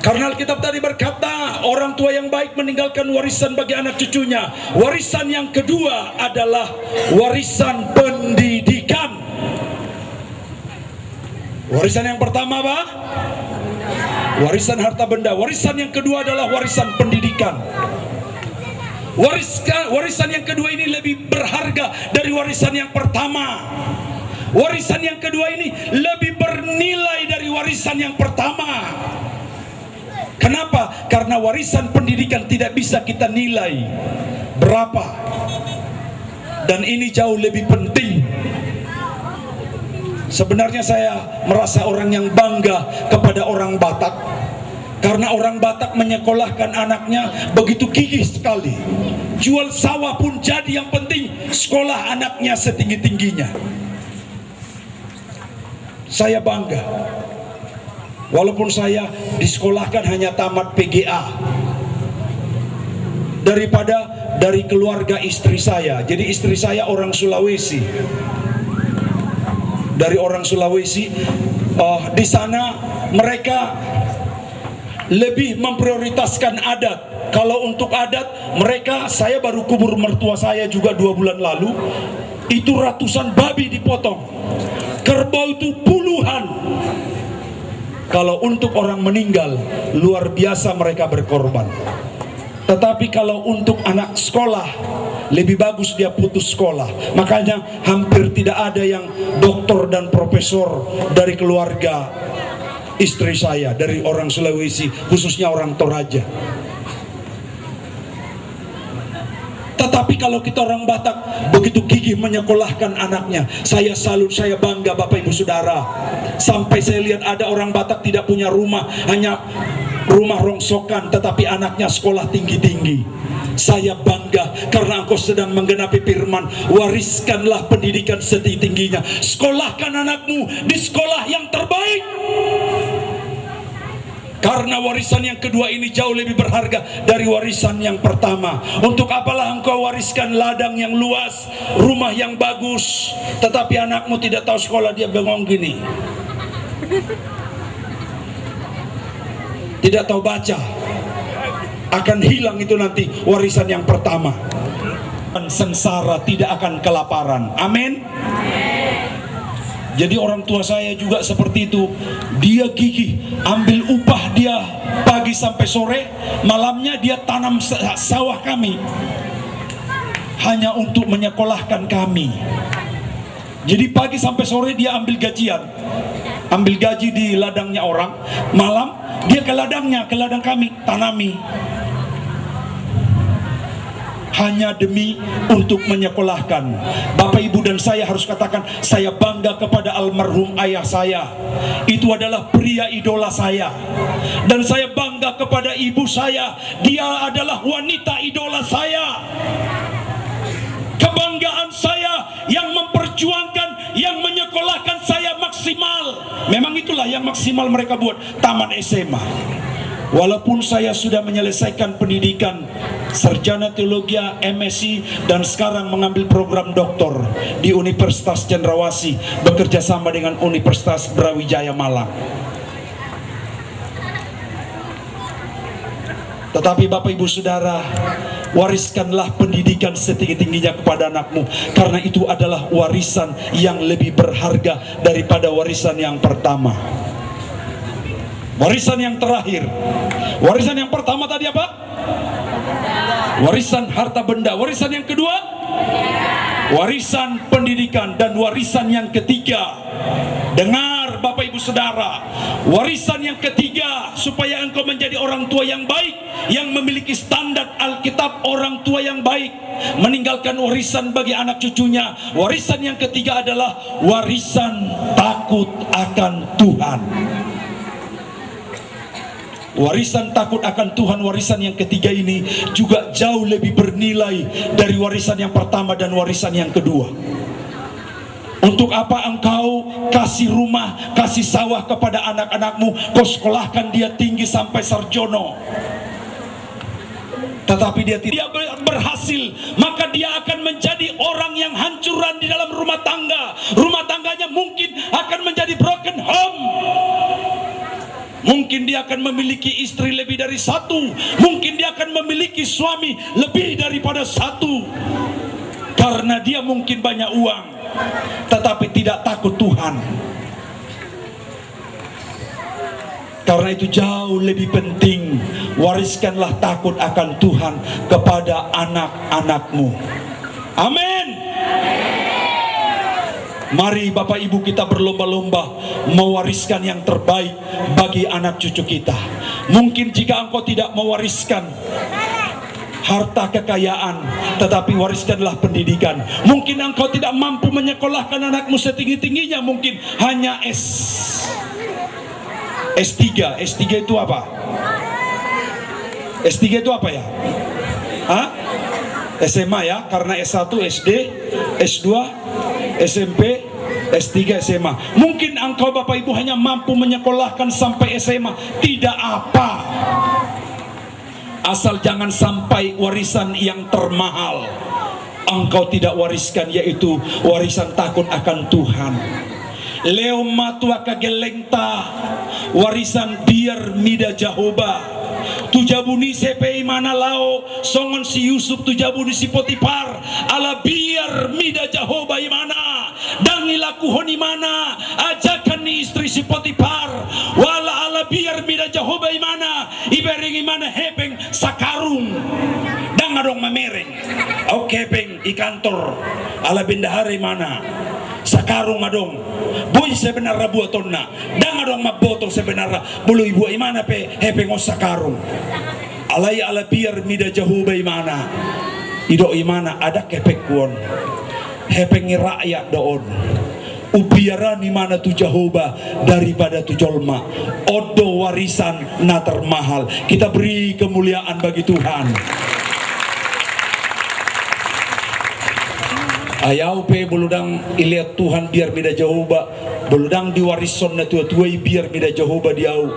karena Alkitab tadi berkata orang tua yang baik meninggalkan warisan bagi anak cucunya. Warisan yang kedua adalah warisan pendidikan. Warisan yang pertama apa? Warisan harta benda. Warisan yang kedua adalah warisan pendidikan. Warisan yang kedua ini lebih berharga dari warisan yang pertama. Warisan yang kedua ini lebih bernilai dari warisan yang pertama. Kenapa? Karena warisan pendidikan tidak bisa kita nilai berapa. Dan ini jauh lebih penting. Sebenarnya saya merasa orang yang bangga kepada orang Batak. Karena orang Batak menyekolahkan anaknya begitu gigih sekali. Jual sawah pun jadi, yang penting sekolah anaknya setinggi-tingginya. Saya bangga. Walaupun saya disekolahkan hanya tamat PGA. Daripada dari keluarga istri saya. Jadi istri saya orang Sulawesi. Dari orang Sulawesi, di sana mereka lebih memprioritaskan adat. Kalau untuk adat mereka, saya baru kubur mertua saya juga 2 bulan lalu, itu ratusan babi dipotong, kerbau itu puluhan. Kalau untuk orang meninggal, luar biasa mereka berkorban. Tetapi kalau untuk anak sekolah, lebih bagus dia putus sekolah. Makanya hampir tidak ada yang doktor dan profesor dari keluarga istri saya, dari orang Sulawesi, khususnya orang Toraja. Tetapi kalau kita orang Batak begitu gigih menyekolahkan anaknya, saya salut, saya bangga Bapak Ibu Saudara. Sampai saya lihat ada orang Batak tidak punya rumah, hanya rumah rongsokan, tetapi anaknya sekolah tinggi-tinggi. Saya bangga karena engkau sedang menggenapi firman. Wariskanlah pendidikan setinggi-tingginya. Sekolahkan anakmu di sekolah yang terbaik. Karena warisan yang kedua ini jauh lebih berharga dari warisan yang pertama. Untuk apalah engkau wariskan ladang yang luas, rumah yang bagus, tetapi anakmu tidak tahu sekolah, dia bengong gini, tidak tahu baca. Akan hilang itu nanti warisan yang pertama. sengsara, tidak akan kelaparan. Amin. Jadi orang tua saya juga seperti itu. Dia gigih, ambil upah dia pagi sampai sore, malamnya dia tanam sawah kami, hanya untuk menyekolahkan kami. Jadi pagi sampai sore dia ambil gajian, ambil gaji di ladangnya orang, malam dia ke ladangnya, ke ladang kami, tanami. Hanya demi untuk menyekolahkan. Bapak, Ibu, dan saya harus katakan, saya bangga kepada almarhum ayah saya. Itu adalah pria idola saya. Dan saya bangga kepada ibu saya. Dia adalah wanita idola saya. Kebanggaan saya yang memperjuangkan, yang menyekolahkan saya maksimal. Memang itulah yang maksimal mereka buat, taman SMA. Walaupun saya sudah menyelesaikan pendidikan sarjana teologi, MSc, dan sekarang mengambil program doktor di Universitas Cendrawasih, bekerja sama dengan Universitas Brawijaya Malang. Tetapi Bapak, Ibu, Saudara, wariskanlah pendidikan setinggi-tingginya kepada anakmu, karena itu adalah warisan yang lebih berharga daripada warisan yang pertama. Warisan yang terakhir. Warisan yang pertama tadi apa? Warisan harta benda. Warisan yang kedua? Warisan pendidikan. Dan warisan yang ketiga, dengar Bapak, Ibu, Saudara, warisan yang ketiga supaya engkau menjadi orang tua yang baik, yang memiliki standar Alkitab, orang tua yang baik, meninggalkan warisan bagi anak cucunya. Warisan yang ketiga adalah warisan takut akan Tuhan. Warisan takut akan Tuhan, warisan yang ketiga ini juga jauh lebih bernilai dari warisan yang pertama dan warisan yang kedua. Untuk apa engkau kasih rumah, kasih sawah kepada anak-anakmu, kau sekolahkan dia tinggi sampai sarjono, tetapi dia tidak berhasil, maka dia akan menjadi orang yang hancuran di dalam rumah tangga. Rumah tangganya mungkin akan menjadi broken home. Mungkin dia akan memiliki istri lebih dari satu, mungkin dia akan memiliki suami lebih daripada satu, karena dia mungkin banyak uang tetapi tidak takut Tuhan. Karena itu jauh lebih penting, wariskanlah takut akan Tuhan kepada anak-anakmu. Amin. Mari Bapak, Ibu, kita berlomba-lomba mewariskan yang terbaik bagi anak cucu kita. Mungkin jika engkau tidak mewariskan harta kekayaan, tetapi wariskanlah pendidikan. Mungkin engkau tidak mampu menyekolahkan anakmu setinggi-tingginya, mungkin hanya S3. S3 itu apa? S3 itu apa ya? Hah? SMA ya, karena S1 SD, S2 SMP, S3 SMA. Mungkin engkau Bapak Ibu hanya mampu menyekolahkan sampai SMA, tidak apa. Asal jangan sampai warisan yang termahal engkau tidak wariskan, yaitu warisan takut akan Tuhan. Leo matua kagelengta, warisan biar mida Jahoba. Tujabuni sepe mana lao songon si Yusuf, tujabuni si Potifar, ala biar mida Jahoba imana dangilaku honi mana ajakan ni istri si Potifar, wala ala biar mida Jahoba imana ibering imana hepeng sakarung dang adong mamereng au kepeng i kantor ala bendahara imana sakarung adong boy sebenarnya buat tonna dang adong mabotong sebenarnya bulu ibu imana pe hepeng o sakarung alai ala biar mida Jahoba imana ido imana ada kepek kuon hepengi rakyat doon ubiaran imana tu Jahoba daripada tu jolma odo warisan na termahal. Kita beri kemuliaan bagi Tuhan. Ayaw pe buludang ilihat Tuhan biar mida Jahoba, buludang diwarison na tua-tuai biar mida Jahoba diau.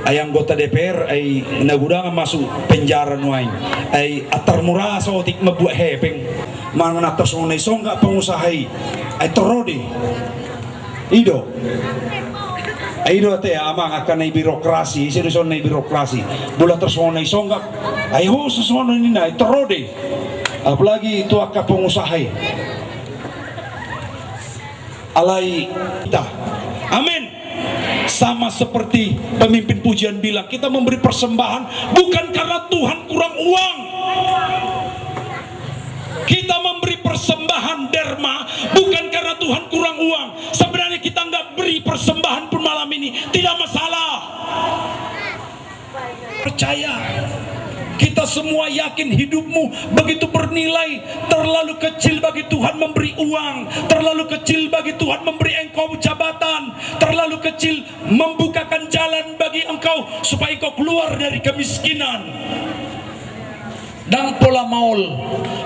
Ay anggota DPR ay nagudang masuk penjara nuay. Ay atar murah sa otik mabuat hepeng. Mana natas ngunay songga pengusahay. Ay terodi. Ido. Ay ido ate amang akan ay birokrasi, sinuson na birokrasi. Bula tas ngunay songga. Ay ho susuano nina ay terodi. apalagi itu akan pengusaha alai kita. Amin. Sama seperti pemimpin pujian bilang, kita memberi persembahan bukan karena Tuhan kurang uang. Kita memberi persembahan derma bukan karena Tuhan kurang uang. Sebenarnya kita nggak beri persembahan pun malam ini tidak masalah. Percaya, kita semua yakin hidupmu begitu bernilai. Terlalu kecil bagi Tuhan memberi uang, terlalu kecil bagi Tuhan memberi engkau jabatan, terlalu kecil membukakan jalan bagi engkau supaya engkau keluar dari kemiskinan. Dan pola maul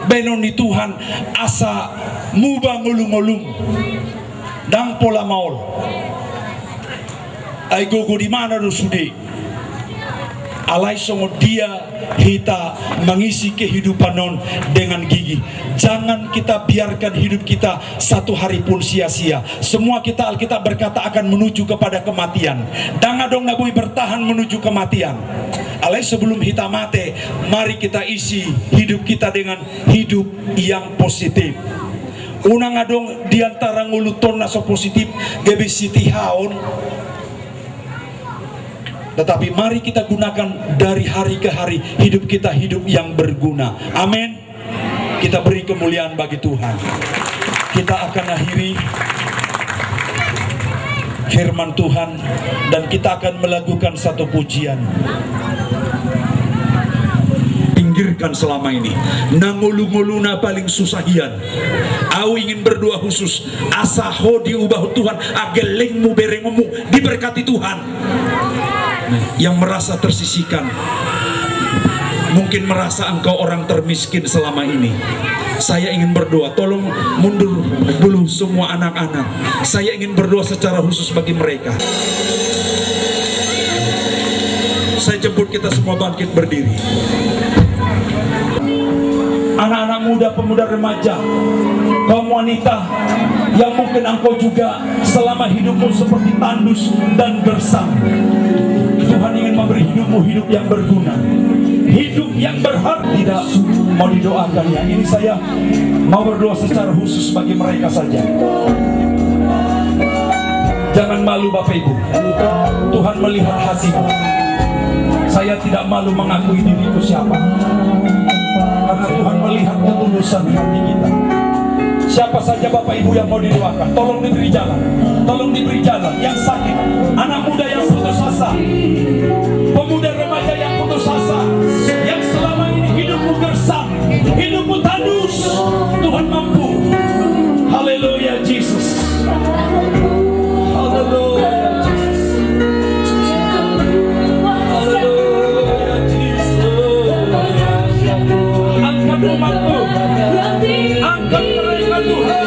benon di Tuhan asa muba ngulung-ngulung. Dan pola maul ai gogo di mana do sudi alai songo dia kita mengisi kehidupan non dengan gigi. Jangan kita biarkan hidup kita satu hari pun sia-sia. Semua kita, Alkitab berkata, akan menuju kepada kematian. Danga dong nabui bertahan menuju kematian. Alai sebelum kita mati, mari kita isi hidup kita dengan hidup yang positif. Unang adong diantara nguluton naso positif gebe siti haon. Tetapi mari kita gunakan dari hari ke hari hidup kita hidup yang berguna. Amin. Kita beri kemuliaan bagi Tuhan. Kita akan akhiri firman Tuhan dan kita akan melakukan satu pujian. Pinggirkan selama ini nangulu-nguluna paling susahian. Aku ingin berdoa khusus asa ho diubah Tuhan agelengmu berengmu diberkati Tuhan. Yang merasa tersisihkan, mungkin merasa engkau orang termiskin selama ini, saya ingin berdoa, tolong mundur dulu semua anak-anak. Saya ingin berdoa secara khusus bagi mereka. Saya jemput kita semua bangkit berdiri. Anak-anak muda, pemuda, remaja, kaum wanita yang mungkin engkau juga selama hidupmu seperti tandus dan gersang. Tuhan ingin memberi hidupmu hidup yang berguna, hidup yang berharga. Tidak mau didoakan ya. Ini saya mau berdoa secara khusus bagi mereka saja. Jangan malu Bapak Ibu. Tuhan melihat hatimu. Saya tidak malu mengakui diriku siapa, karena Tuhan melihat ketulusan hati kita. Siapa saja Bapak Ibu yang mau didoakan, tolong diberi jalan. Tolong diberi jalan. Yang sakit, anak muda yang putus asa, pemuda remaja yang putus asa, yang selama ini hidupmu gersam, hidupmu tandus, Tuhan mampu. Haleluya Jesus. Haleluya Jesus. Haleluya Jesus. Angkat umatmu, angkat mereka Tuhan.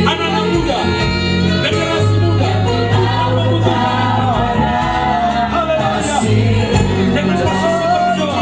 Anak-anak muda, generasi muda, haleluya, dengan posisi berdoa.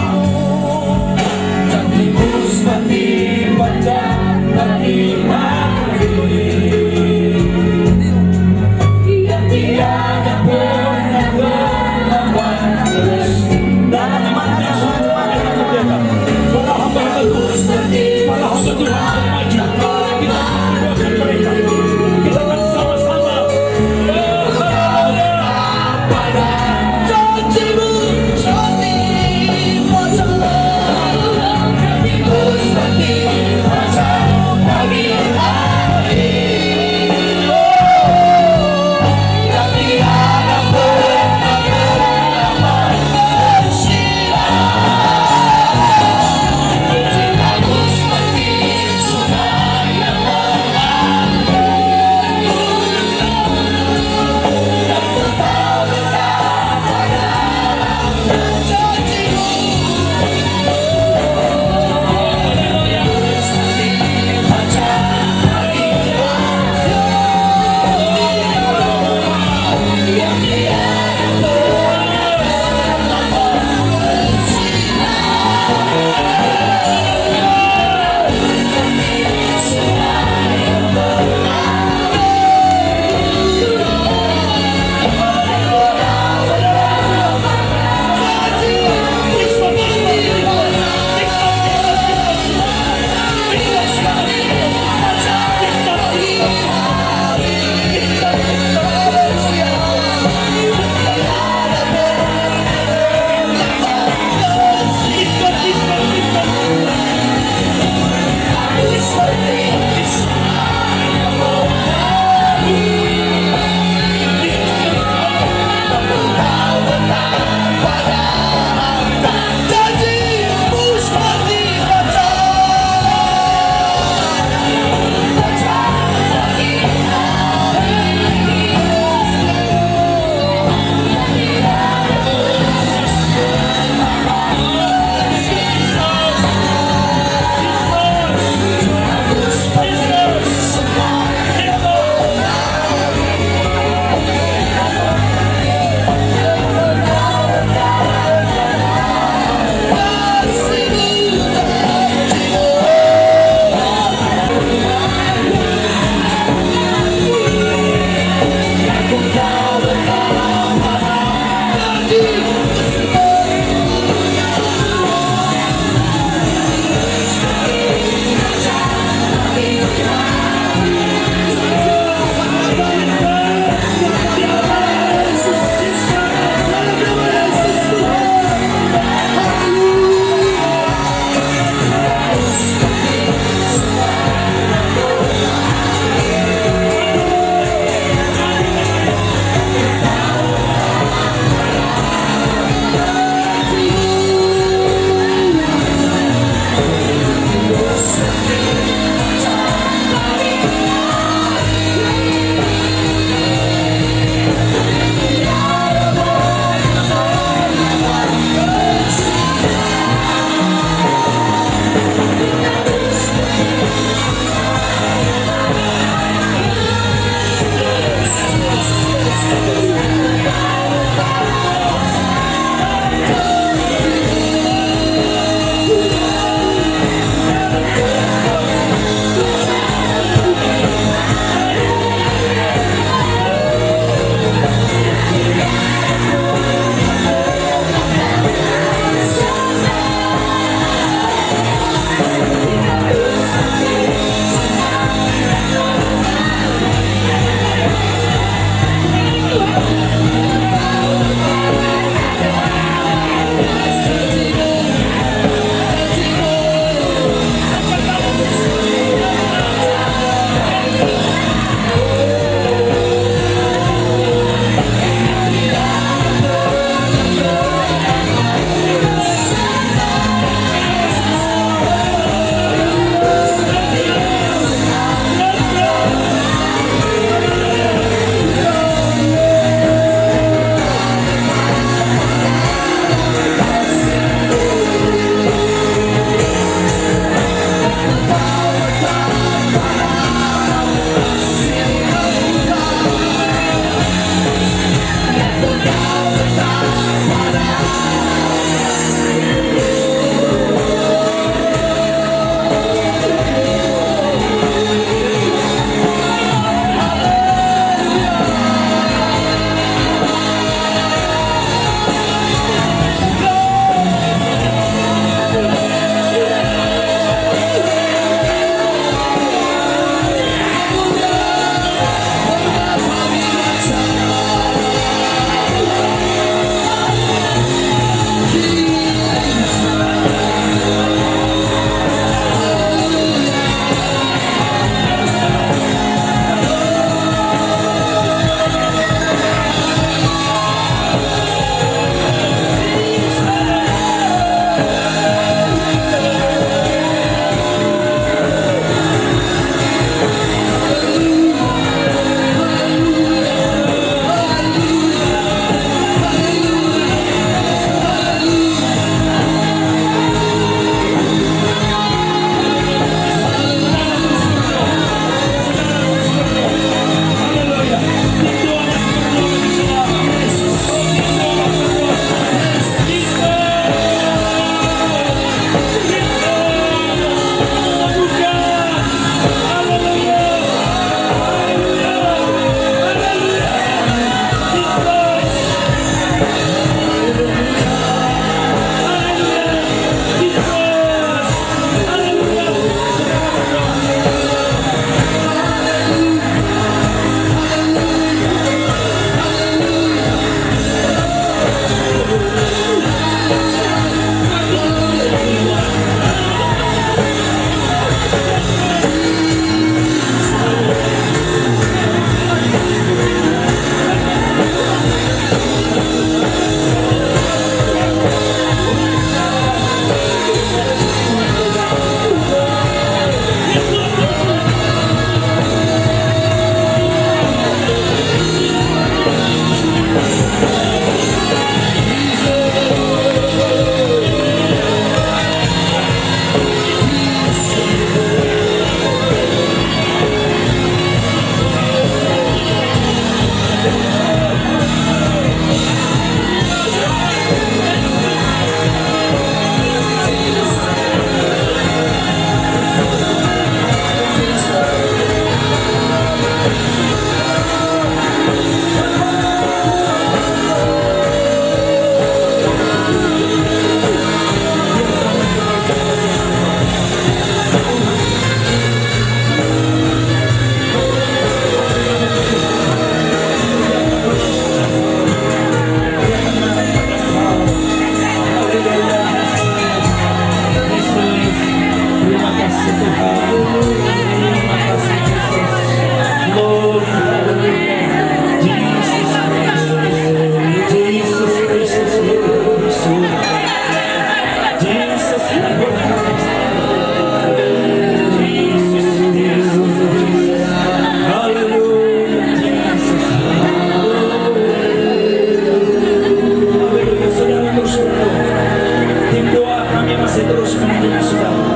kasih terus memenuhi saudara.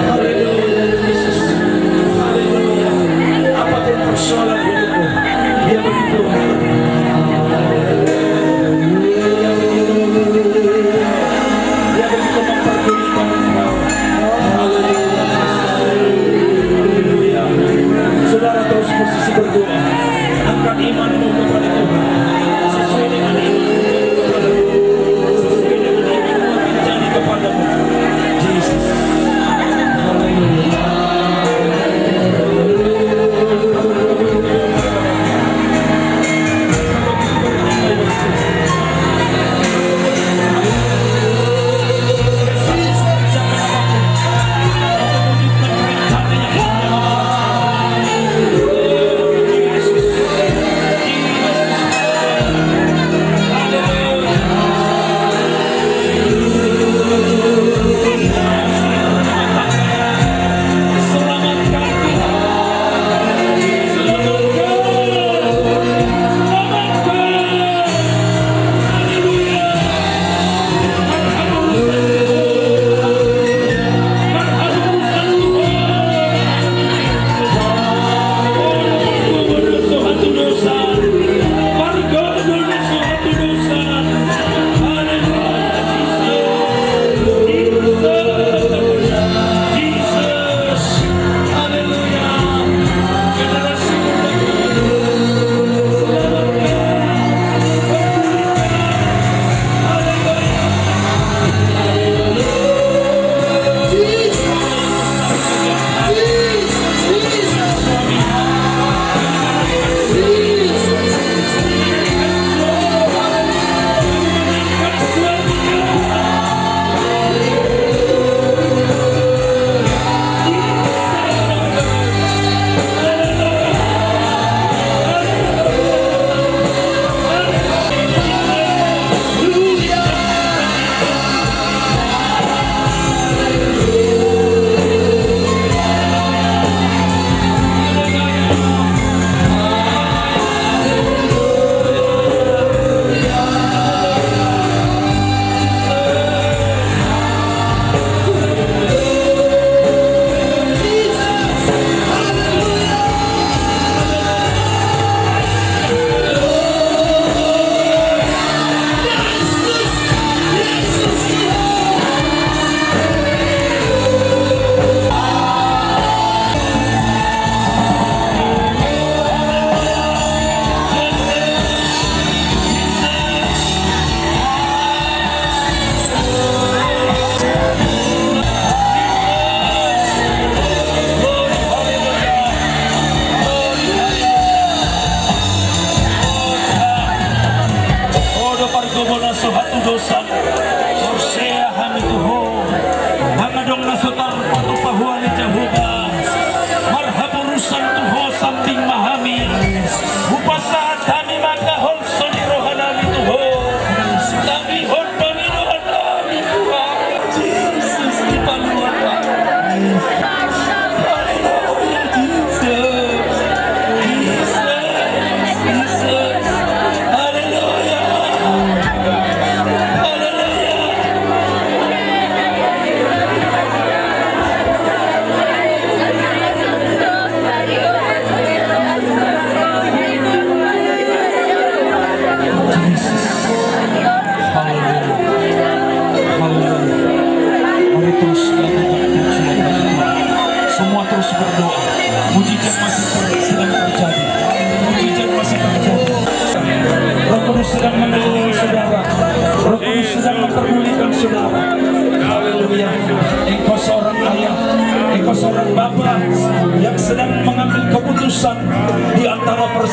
Haleluya Yesus. Haleluya. Apapun persoalan hidupmu, Dia begitu. Dia begitu memperdulikan engkau. Haleluya. Haleluya. Saudara terus posisi berdoa. Angkat imanmu kepada Tuhan. Sesuai dengan imanmu kepada Tuhan. Sesuai dengan imanmu akan jadi kepadamu. Jesus. Haleluya.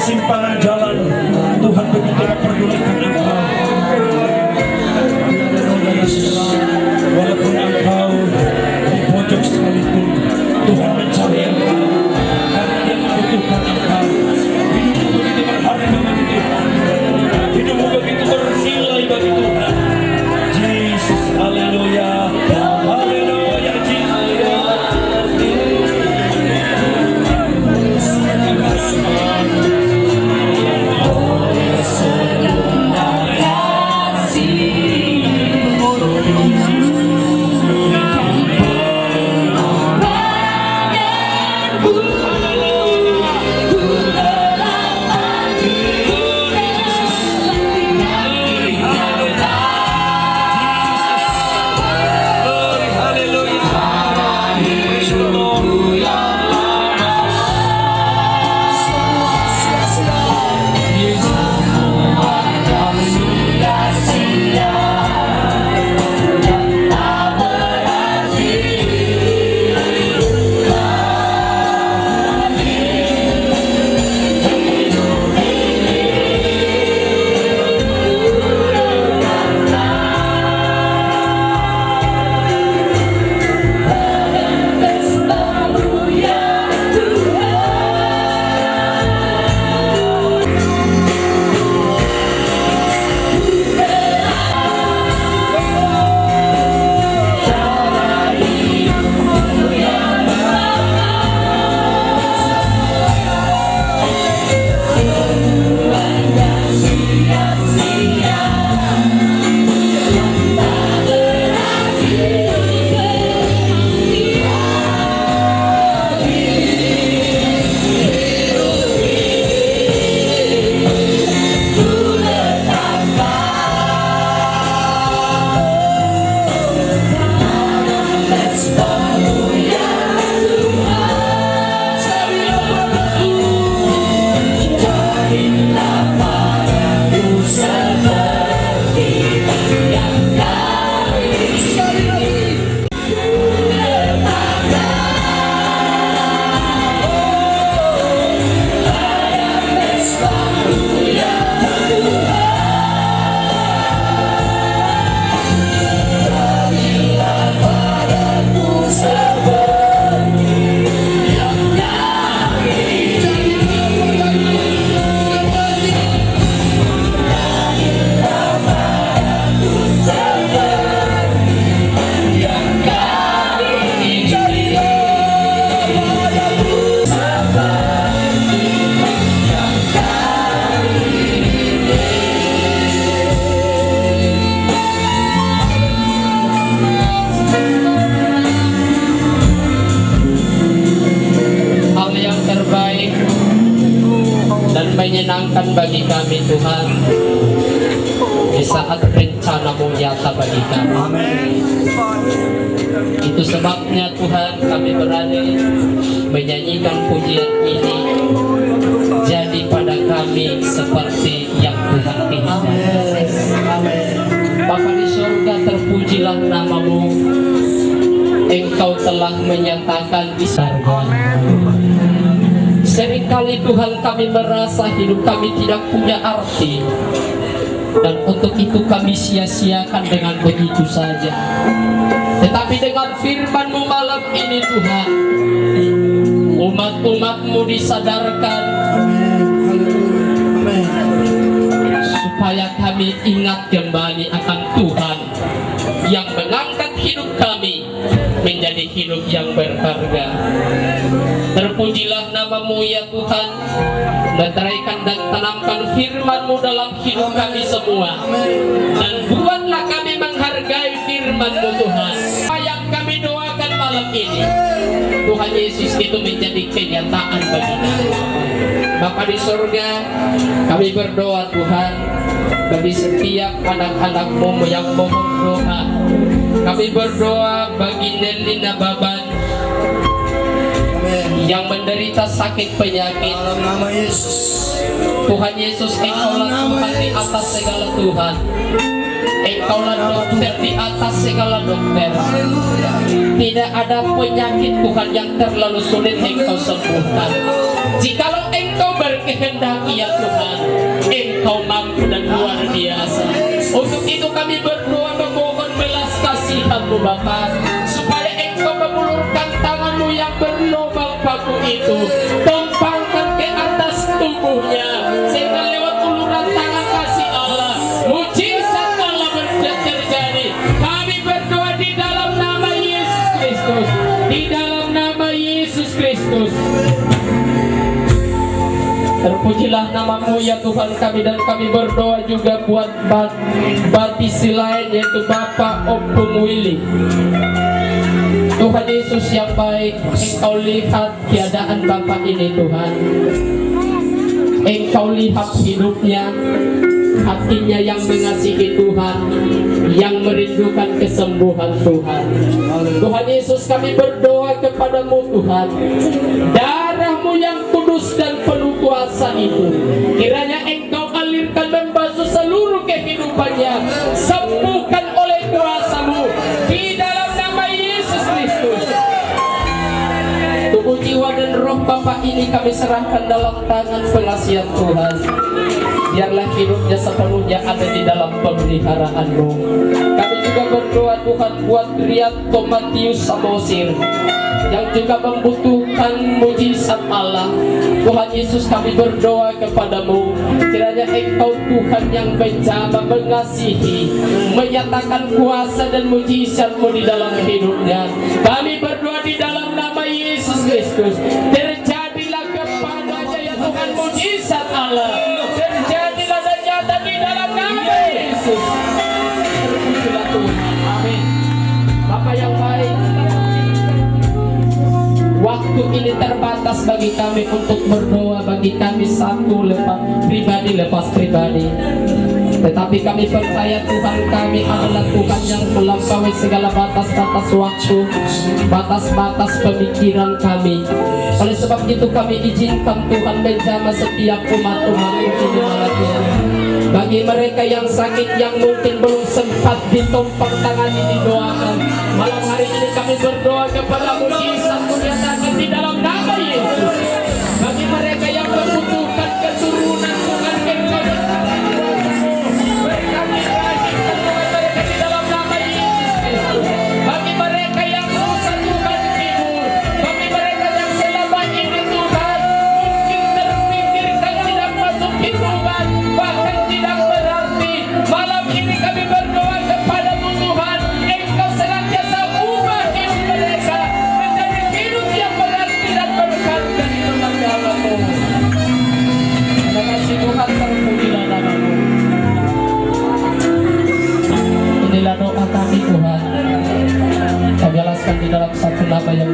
persimpangan jalan, Tuhan begitu memperdulikan engkau. Yesus, walaupun engkau di pojok sekalipun, Tuhan mencari engkau karena Dia membutuhkan engkau. Hidupmu begitu berharga bagi Tuhan, hidupmu begitu bernilai bagi Tuhan. Yesus, haleluya, haleluya, Yesus. menyenangkan bagi kami Tuhan, di saat rencana-Mu nyata bagi kami. Itu sebabnya Tuhan kami berani menyanyikan pujian ini, jadi pada kami seperti yang Tuhan kehendaki. Bapa di surga, terpujilah nama-Mu. Engkau telah menyatakan di surga. Seringkali Tuhan kami merasa hidup kami tidak punya arti, dan untuk itu kami sia-siakan dengan begitu saja. Tetapi dengan firman-Mu malam ini Tuhan, umat-umat-Mu disadarkan supaya kami ingat kembali akan Tuhan yang mengangkat hidup kami menjadi hidup yang berharga. Terpujilah nama-Mu ya Tuhan, leteraikan dan tanamkan firman-Mu dalam hidup kami semua, dan buatlah kami menghargai firman-Mu Tuhan. Apa yang kami doakan malam ini, Tuhan Yesus, itu menjadi kenyataan bagi kami. Bapa di surga, kami berdoa Tuhan bagi setiap anak-anak-Mu yang mohon doa. Kami berdoa bagi Nelina Baban yang menderita sakit penyakit. Nama Yesus. Tuhan Yesus, Engkaulah Tuhan di atas segala Tuhan. Engkaulah dokter di atas segala dokter. Tidak ada penyakit Tuhan yang terlalu sulit Engkau sembuhkan. Jikalau Engkau berkehendak ya Tuhan, Engkau mampu dan luar biasa. Untuk itu kami berdoa memohon belas kasihan-Mu Bapa, supaya Engkau mengulurkan tangan-Mu yang berlubang paku itu, tumpangkan ke atas tubuhnya, sehingga lewat uluran tangan kasih Allah, mujizat Allah terjadi. Kami berdoa di dalam nama Yesus Kristus, di dalam nama Yesus Kristus. Terpujilah nama-Mu ya Tuhan kami, dan kami berdoa juga buat batisi lain, yaitu Bapak Opung Willy. Tuhan Yesus yang baik, Engkau lihat keadaan Bapak ini Tuhan. Engkau lihat hidupnya, hatinya yang mengasihi Tuhan, yang merindukan kesembuhan Tuhan. Tuhan Yesus, kami berdoa kepada-Mu Tuhan, darah-Mu yang kudus dan penuh kuasa itu, kiranya Engkau alirkan membasuh seluruh kehidupannya, sembuhkan oleh kuasa-Mu di dalam nama Yesus Kristus. Tubuh, jiwa dan roh Bapak ini kami serahkan dalam tangan pengasihan Tuhan. Biarlah hidupnya sepenuhnya ada di dalam pemeliharaan-Mu. Kami juga berdoa Tuhan buat Rianto Matius Samosir yang juga membutuhkan mujizat Allah. Tuhan Yesus, kami berdoa kepada-Mu, kiranya Engkau Tuhan yang menjama, mengasihi, menyatakan kuasa dan mujizat-Mu di dalam hidupnya. Kami berdoa di dalam nama Yesus Kristus, terjadilah kepadanya ya Tuhan mujizat Allah, terjadilah dan nyata di dalam nama Yesus. Terpujilah Tuhan, amin. Bapak yang baik, waktu ini terbatas bagi kami untuk berdoa bagi kami satu lepas pribadi. Tetapi kami percaya Tuhan kami adalah Tuhan yang melampaui segala batas-batas waktu, batas-batas pemikiran kami. Oleh sebab itu kami izinkan Tuhan menjamah setiap umat-umat ini malam ini. Bagi mereka yang sakit, yang mungkin belum sempat ditumpang tangani, didoakan, malam hari ini kami berdoa kepada mujizat-Mu nyatakan di dalam nama Yesus. Bagi mereka yang membutuhkan keturunan Tuhan, Engkau berkati lahirkan Tuhan mereka di dalam nama Yesus Kristus. Bagi mereka yang susah Tuhan hibur, bagi mereka yang selama ini Tuhan mungkin terpikirkan tidak masuk hidupan, bahkan tidak berarti, malam ini kami berdoa kepada-Mu Tuhan, Engkau senantiasa ubah hidup mereka menjadi hidup yang berarti dan berharga di dalam nama-Mu. Terima kasih Tuhan, terpujilah nama-Mu. Inilah doa kami Tuhan, kami alaskan di dalam satu nama yang